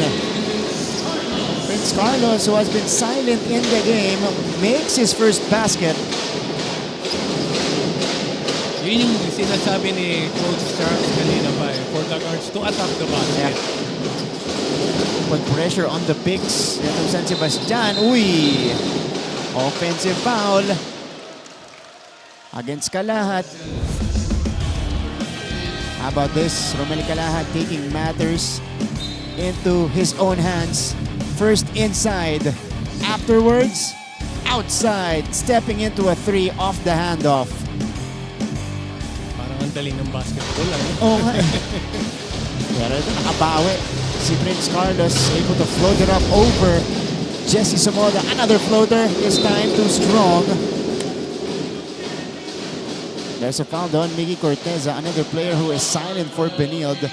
Prince Carlos, who has been silent in the game, makes his first basket. Yun yung sinasabi ni Coach Charles kanina pa for the guards to attack the basket. Yeah. Put pressure on the bigs. Itong San Sebastian. Uy! Offensive foul against Kalahat. How about this? Romel Kalahat taking matters into his own hands. First inside. Afterwards, outside. Stepping into a 3 off the handoff. Parang ang daling ng basketball. Oo nga. Pero ito nakabawi. Si Prince Carlos able to float it up over Jesse Somoda. Another floater. This time too strong. There's a foul on Miggy Corteza, another player who is silent for Benilde.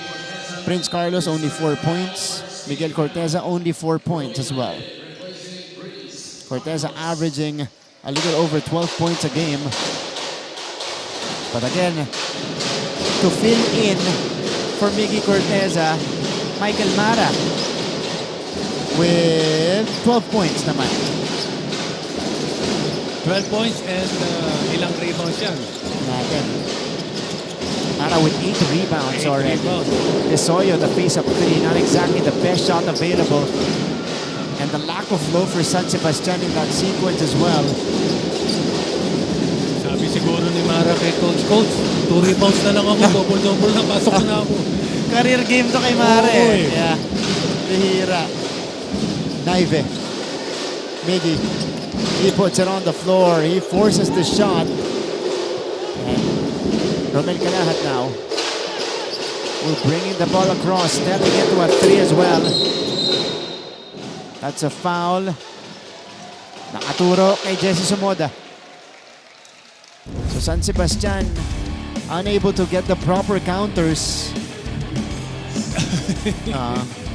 Prince Carlos only 4 points. Miguel Corteza only 4 points as well. Corteza averaging a little over 12 points a game. But again, to fill in for Miggy Corteza, Michael Mara with 12 points naman. 12 points and ilang rebounds yan? Natin. Mara with 8 rebounds already. Desoyo, the face-up 3, not exactly the best shot available. And the lack of flow for San Sebastian in that sequence as well. Sabi siguro ni Mara kay Coach, 2 rebounds na lang ako, double-double na, pasok na ako. Career game to kay Mara. Yeah. Bihira. Naive. Miggy. He puts it on the floor. He forces the shot. And Romel Kalahat now will bring in the ball across, stepping into a 3 as well. That's a foul. Nakaturo kay Jesse Somoda. So San Sebastian unable to get the proper counters.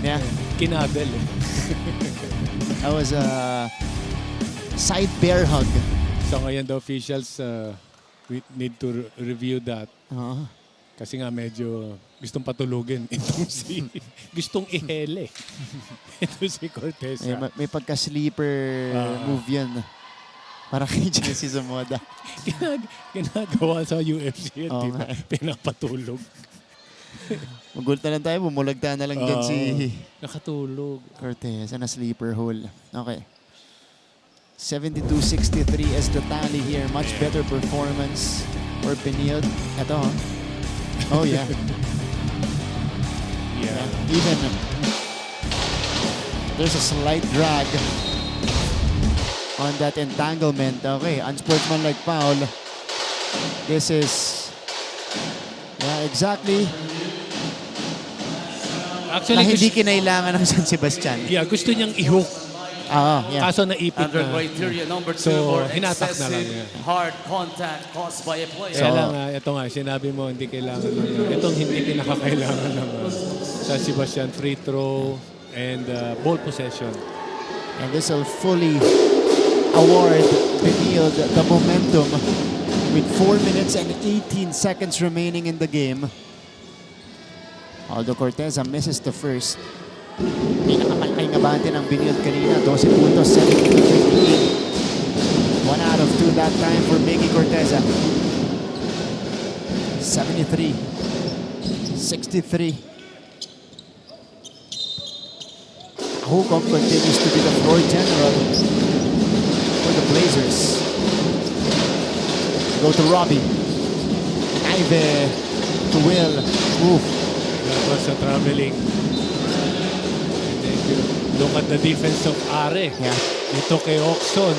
Yeah. Kinabel. That was a side bear hug. So ngayon the officials we need to review that. Kasi nga medyo gustong patulugin itong si gustong ihele. Ito si Cortez. May pagka-sleeper move yan. Para kay Jason Moda. Ginagawa sa UFC yan, Oo di ba? nga eh. Pinapatulog. Magulta lang tayo, bumulagta na lang dyan si Nakatulog. Cortez na sleeper hole. Okay. 72-63 is the tally here. Much better performance for Benilde. Ito, oh yeah. Yeah. Even there's a slight drag on that entanglement. Okay, unsportsmanlike foul. This is, yeah, exactly. Actually, Na hindi kinailangan ng San Sebastian. Yeah, gusto niyang i-hook. Yeah. Kaso naipit Under na. criteria number 2 So, for hinatak na lang excessive yan. hard contact caused by a player. Kaya lang, ito nga, sinabi mo hindi kailangan ng, itong hindi pinakakailangan ng San Sebastian free throw and ball possession. And this will fully award Benilde the momentum with 4 minutes and 18 seconds remaining in the game. Aldo Corteza misses the first. Pinakamalaking abante ng Benilde kanina, 12 puntos, 70-58. 1 out of 2 that time for Miggy Corteza. 73-63. Hukom continues to be the floor general for the Blazers. Go to Robbie. Ive to Will. Oof. That was a traveling. And then you look at the defense of Are. Yeah. Ito kay Oxon.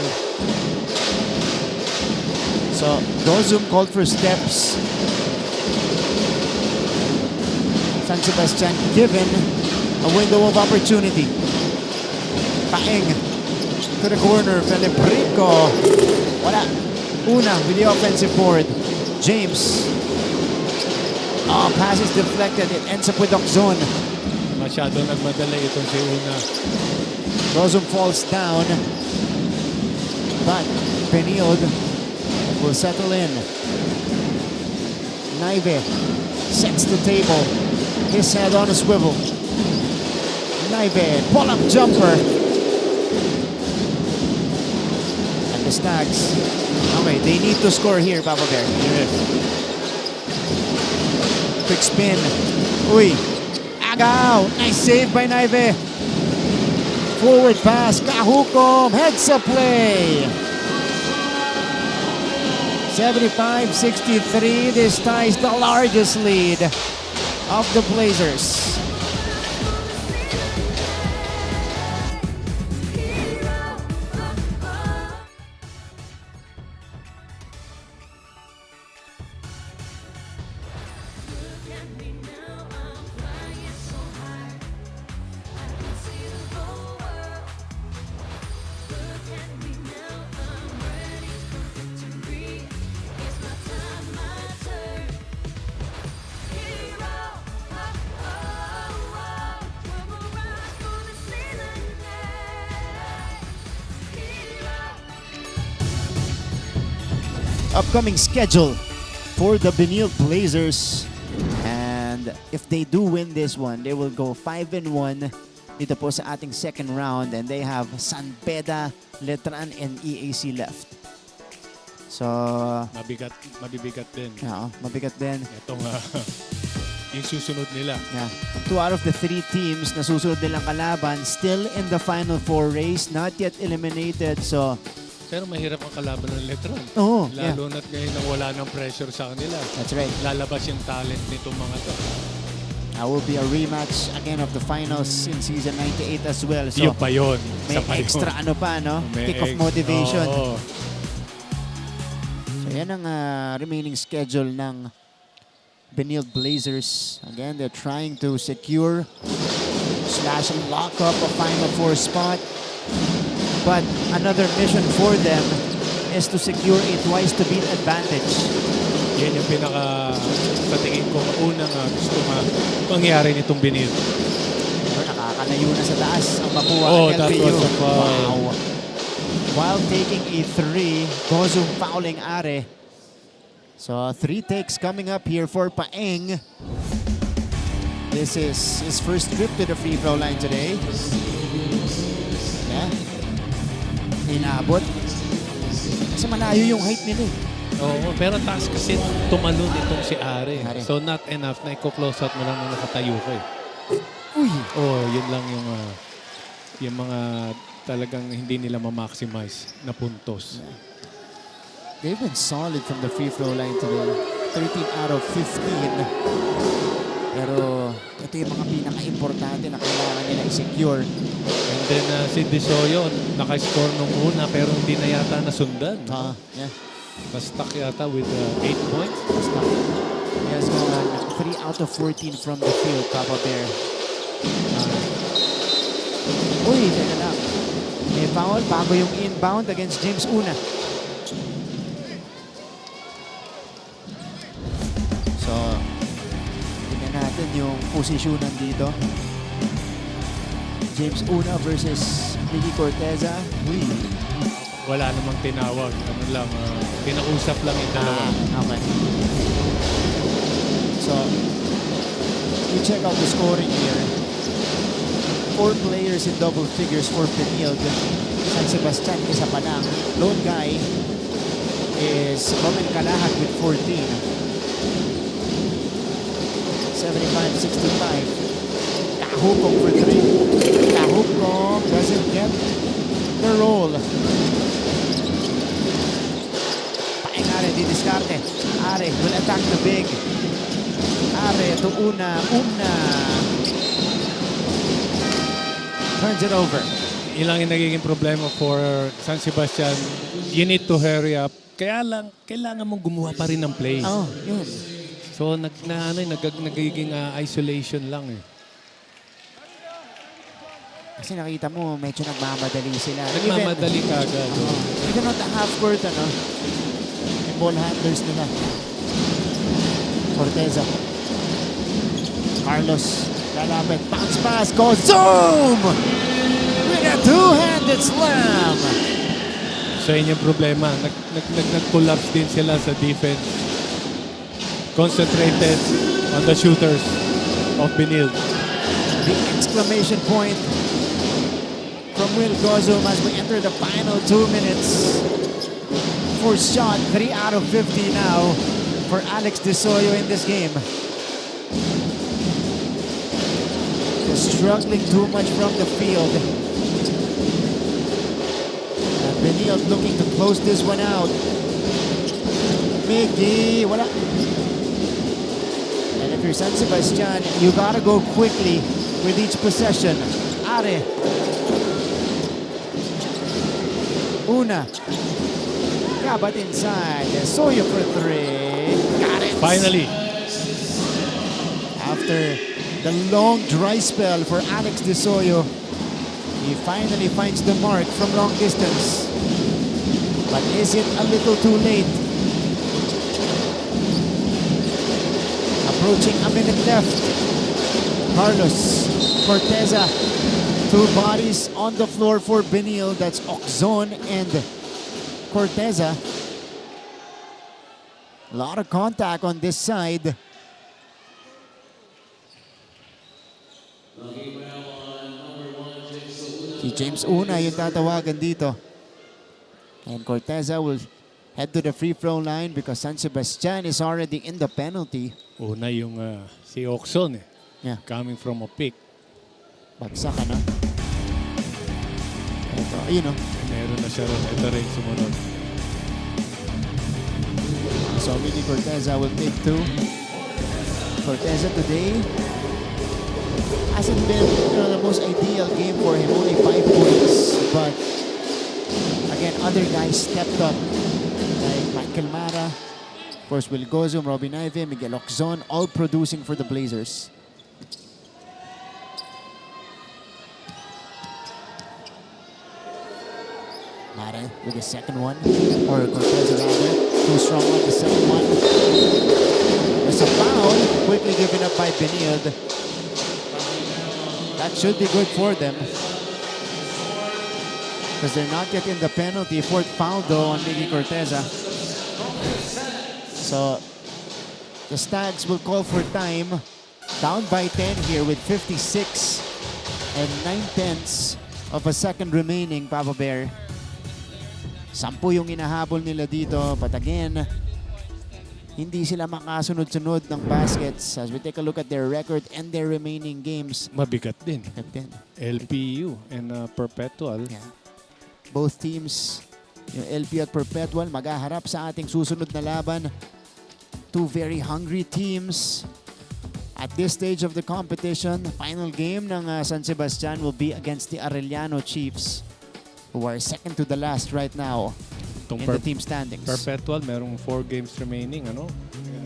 So, Dozum called for steps. San Sebastian given a window of opportunity. Paeng to the corner. Felipe Rico. Wala. Una with the offensive board. James. Oh, pass is deflected. It ends up with Oxon. Masyado nagmadala itong si Una. Dozum falls down. But Benilde will settle in. Naive sets the table. His head on a swivel. Naive, pull-up jumper. And the Stags. Okay, they need to score here, Papa Bear. Yes. Quick spin. Uy. Agaw. Nice save by Naive. Forward pass. Kahukom. Heads up play. 75-63. This ties the largest lead of the Blazers. Upcoming schedule for the Benilde Blazers, and if they do win this one, they will go 5-1 dito po sa ating second round, and they have San Beda, Letran, and EAC left. So Mabibigat din. yeah, mabigat din. Itong yung susunod nila. Yeah. 2 out of the 3 teams na susunod nilang kalaban still in the Final Four race, not yet eliminated. So Pero mahirap ang kalaban ng Letran. Oo, Lalo na't ngayon nang wala ng pressure sa kanila. that's right. Lalabas yung talent nitong mga to. That will be a rematch again of the finals in season 98 as well. So Yun pa yun. may Isa pa yun. extra ano pa, no? May Kick of motivation. Oo. So yan ang remaining schedule ng Benilde Blazers. Again, they're trying to secure / lock up a Final Four spot. But another mission for them is to secure a twice-to-beat advantage. Yan yung sa tingin ko, unang gusto mangyari nitong Benilde. Pero nakakalayo na sa taas ang makuha Oh, ng that LPU. was a foul. Wow. While taking a 3, Gozum fouling Are. So 3 takes coming up here for Paeng. This is his first trip to the free throw line today. Yeah. Inabot. Kasi malayo yung height nila eh. Oo, pero taas kasi tumalon itong si Are. Are. So not enough na i-close out mo lang na nakatayo ko eh. Uy! Oh, yun lang yung mga talagang hindi nila ma-maximize na puntos. They've been solid from the free throw line today. 13 out of 15. Pero ito yung mga pinaka-importante na kailangan nila i-secure. And then si Disoyo, naka-score nung una pero hindi na yata nasundan. Yeah. Na-stuck yata with 8 points. He has gone 3 out of 14 from the field, Papa Bear. Uy, teka lang. May foul bago yung inbound against James Una. So, tingnan natin yung posisyonan dito. James Una versus Miggy Corteza. Uy. Wala namang tinawag. Ano lang, pinausap lang yung dalawa. Okay. So, you check out the scoring here. 4 players in double figures for Benilde. San Sebastian, isa pa lang. Lone guy is Roman Calahat with 14. 75-65. Kahukong for 3. Kahukong doesn't get the roll. Are, didiskarte. Are will attack the big. Are to Una. Turns it over. Ilang yung nagiging problema for San Sebastian. You need to hurry up. Kaya lang, kailangan mong gumawa pa rin ng play. Oh, yun. So, nagiging isolation lang eh. Kasi nakita mo, medyo nagmamadali sila. Nagmamadali ka agad. Even on the half court, ball handlers nila. Corteza. Carlos. Lalapit. Bounce pass. Goes zoom! With a two-handed slam! So yun yung problema. Nag-collapse din sila sa defense. Concentrated on the shooters of Benilde. The exclamation point from Will Gozum as we enter the final 2 minutes. First shot, 3 out of 50 now for Alex Disoyo in this game. Just struggling too much from the field. And Benilde looking to close this one out. Miggy, wala. And if you're San Sebastian, you gotta go quickly with each possession. Are. Una. Yeah, but inside. Soyo for 3. Got it. Finally. After the long dry spell for Alex Disoyo, he finally finds the mark from long distance. But is it a little too late? Approaching a minute left. Carlos Corteza. 2 bodies on the floor for Benilde. That's Oxon and Corteza. A lot of contact on this side. Si James Una yung tatawagan dito. And Corteza will head to the free throw line because San Sebastian is already in the penalty. Una yung si Oxon eh. Yeah. Coming from a pick. Bagsak na. Ito, ayun o. Meron na siya ron. Ito rin sumunod. So Miggy Corteza will take 2. Corteza today hasn't been the most ideal game for him. Only 5 points. But again, other guys stepped up. Like Michael Mara, of course, Will Gozum, Robin Ive, Miguel Oxon, all producing for the Blazers. Mara with the second one. Or Corteza rather. Too strong on the second one. There's a foul. Quickly given up by Benilde. That should be good for them. Because they're not yet in the penalty. 4th foul though on Miggy Corteza. So the Stags will call for time. Down by 10 here with 56 and 9/10 of a second remaining, Papa Bear. 10 yung inahabol nila dito. But again, hindi sila makasunod-sunod ng baskets. As we take a look at their record and their remaining games. Mabigat din. Mabigat din. LPU and Perpetual. Yeah. Both teams, yung LPU at Perpetual, maghaharap sa ating susunod na laban. Two very hungry teams. At this stage of the competition, final game ng San Sebastian will be against the Arellano Chiefs, who are second to the last right now in the team standings. Perpetual, merong 4 games remaining.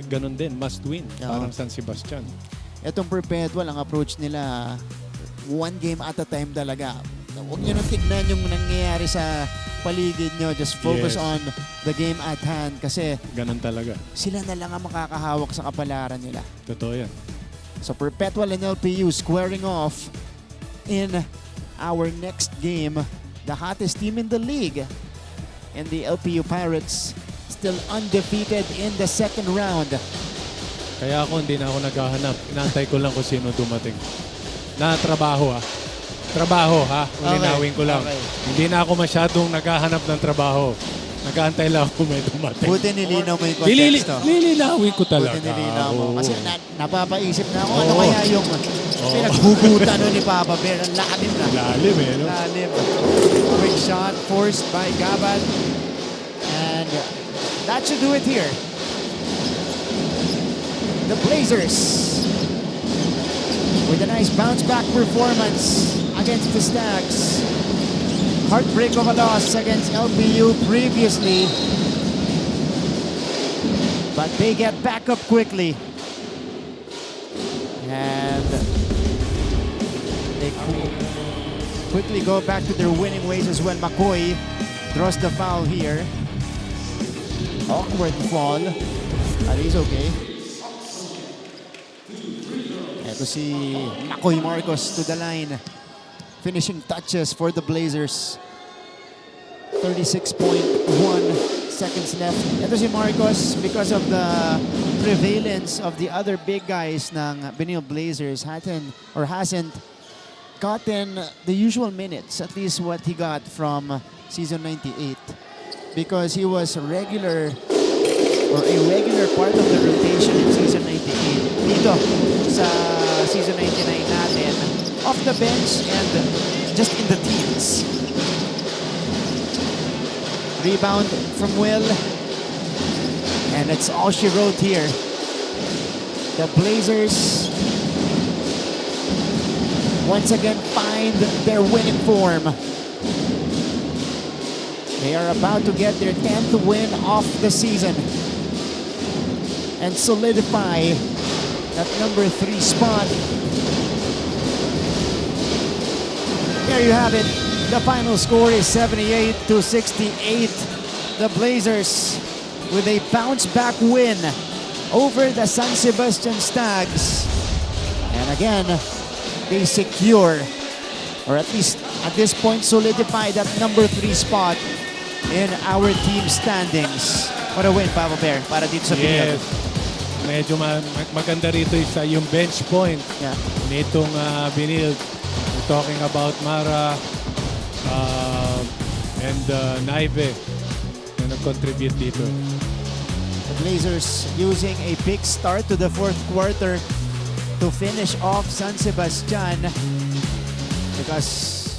Ganon din, must win. Parang San Sebastian. Itong Perpetual, ang approach nila, 1 game at a time talaga. Huwag nyo nang tignan yung nangyayari sa paligid nyo. Just focus on the game at hand kasi ganon talaga. Sila na lang ang makakahawak sa kapalaran nila. Totoo yan. So Perpetual and LPU squaring off in our next game. The hottest team in the league. And the LPU Pirates still undefeated in the second round. Kaya ako hindi na ako naghahanap. Inaantay ko lang kung sino dumating. Na trabaho Trabaho Ulinawin ko lang. Okay. Hindi na ako masyadong naghahanap ng trabaho. Nag-aantay lang ako may dumating. Buti nilinaw mo yung konteksto. Lilinawin ko talaga. Buti nilinaw mo. Kasi napapaisip na ako, ano kaya yung pinaghugutan ni Papa Bear. Ang lalim na. Lalim no? Lalim. Quick shot forced by Gabad. And that should do it here. The Blazers with a nice bounce back performance against the Stags. Heartbreak of a loss against LPU previously. But they get back up quickly. And they quickly go back to their winning ways as well. McCoy draws the foul here. Awkward fall. But he's okay. Ito si McCoy Marcos to the line. Finishing touches for the Blazers. 36.1 seconds left. Ito si Marcos, because of the prevalence of the other big guys ng Benilde Blazers, hasn't gotten the usual minutes, at least what he got from season 98. Because he was a regular part of the rotation in season 98. Dito sa season 99 natin, off the bench and just in the teams. Rebound from Will. And that's all she wrote here. The Blazers once again find their winning form. They are about to get their 10th win of the season and solidify that number 3 spot. There you have it. The final score is 78-68. The Blazers with a bounce-back win over the San Sebastian Stags. And again, they secure, or at least at this point, solidify that number 3 spot in our team standings. What a win, Papa Bear, para dito sa Benilde. Yes. Medyo maganda rito isa yung bench point nitong Benilde. We're talking about Mara and Naive na nag-contribute dito. The Blazers using a big start to the 4th quarter to finish off San Sebastian because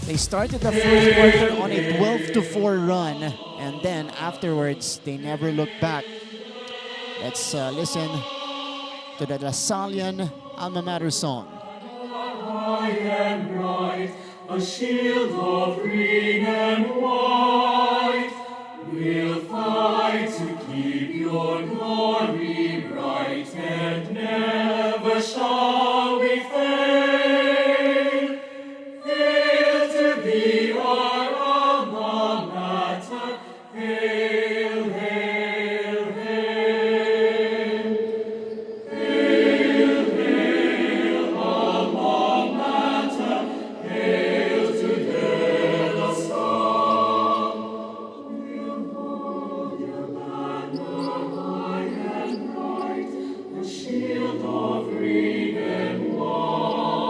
they started the 4th quarter on a 12-4 run, and then afterwards they never looked back. Let's listen to the Lasallian alma mater song. A shield of green and white, we'll fight to keep your glory bright, and never shall we fail. Hail to thee, our alma mater, hail, hail, hail. Hail, hail, alma mater, hail to the star. We'll hold your banner high and bright, a shield of green and white.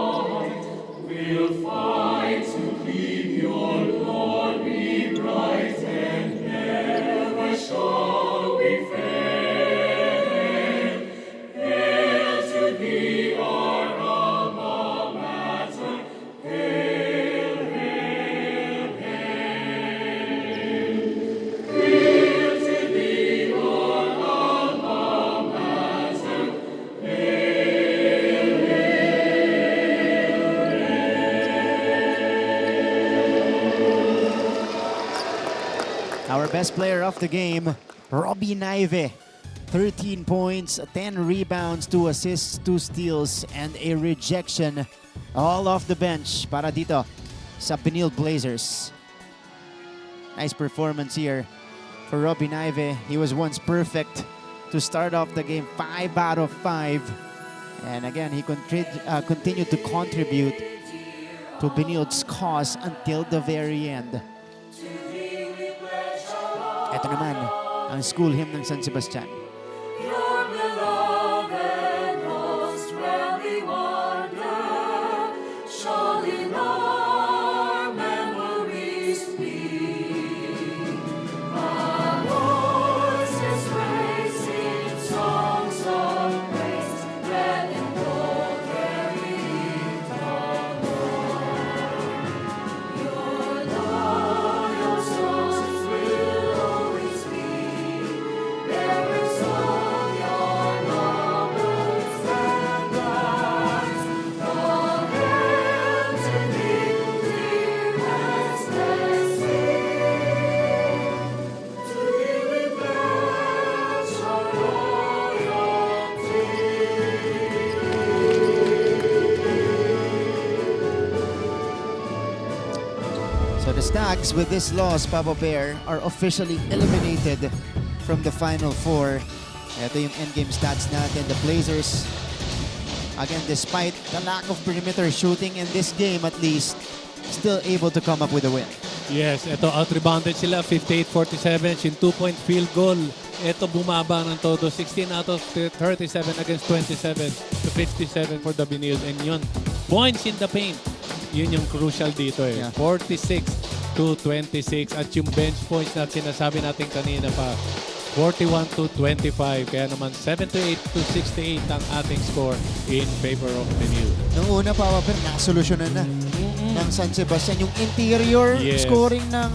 best player of the game, Robbie Naive. 13 points, 10 rebounds, 2 assists, 2 steals, and a rejection. All off the bench para dito sa Benilde Blazers. Nice performance here for Robbie Naive. He was once perfect to start off the game, 5 out of 5. And again, he continued to contribute to Benilde's cause until the very end. Ito naman ang school hymn ng San Sebastian. Your beloved most rarely wander, shall in our memories be. Our voices raising songs of praise, red and gold carrying the Lord. Your loyal songs will always be bearers of your noble standards. All hail to thee, dear ecstasy. To thee we pledge our loyalty. So the Stags, with this loss, Papa Bear, are officially eliminated from the Final Four. Ito yung endgame stats natin. The Blazers, again, despite the lack of perimeter shooting in this game at least, still able to come up with a win. Yes, ito out-rebounded sila, 58-47, yung 2-point field goal. Ito bumaba ng todo, 16 out of 37 against 27 to 57 for the Benilde. And yun, points in the paint. Yun yung crucial dito eh. Yeah. 46-26 at yung bench points na sinasabi natin kanina pa, 41-25. Kaya naman 78-68 ang ating score in favor of Benilde. Noong una, Papa Bear, nasolusyonan na ng San Sebastian. Yung interior scoring ng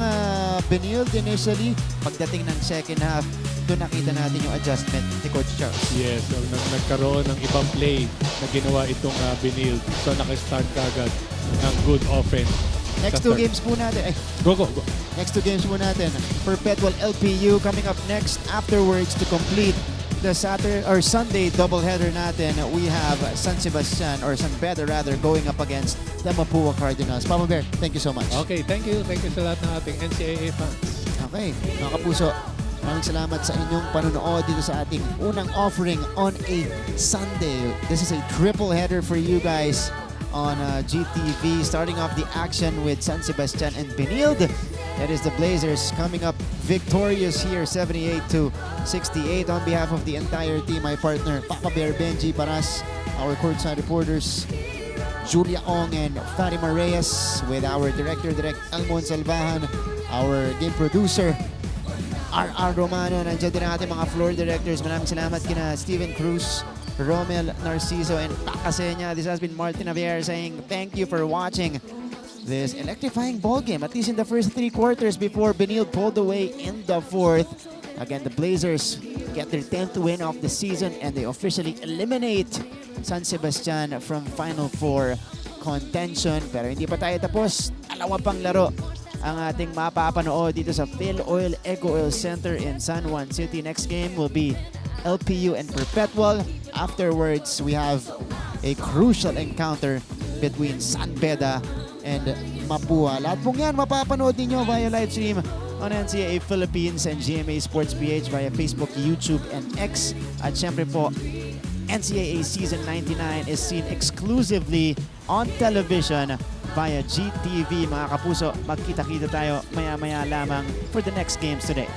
Benilde initially, pagdating ng second half, doon nakita natin yung adjustment ni Coach Charles. Yes, so nagkaroon ng ibang play na ginawa itong Benilde. So nakastart kagad ng good offense. Next two games po natin. Go. Next two games po natin. Perpetual LPU coming up next. Afterwards, to complete the Sunday doubleheader natin, we have San Sebastian, or San Pedro rather, going up against the Mapua Cardinals. Papa Bear, thank you so much. Okay, thank you. Thank you sa lahat ng ating NCAA fans. Okay, mga kapuso, maraming salamat sa inyong panonood dito sa ating unang offering on a Sunday. This is a triple header for you guys on GTV, starting off the action with San Sebastian and Benilde. That is the Blazers coming up victorious here, 78-68. On behalf of the entire team, my partner, Papa Bear Benji Paras, our courtside reporters, Julia Ong and Fatima Reyes, with our director, Direct Elmon Salvahan, our game producer, R.R. Romano. Nandiyan din natin mga floor directors. Maraming salamat kina Steven Cruz, Romel Narciso, and Pakasenya. This has been Martin Javier saying thank you for watching this electrifying ball game, at least in the first 3 quarters, before Benilde pulled away in the 4th. Again, the Blazers get their 10th win of the season and they officially eliminate San Sebastian from Final Four contention. Pero hindi pa tayo tapos. Dalawa pang laro ang ating mapapanood dito sa Phil Oil Eco Oil Center in San Juan City. Next game will be LPU and Perpetual. Afterwards, we have a crucial encounter between San Beda and Mapua. Lahat pong yan mapapanood ninyo via live stream on NCAA Philippines and GMA Sports PH via Facebook, YouTube, and X. At syempre po, NCAA Season 99 is seen exclusively on television via GTV. Mga kapuso, magkita-kita tayo maya-maya lamang for the next games today.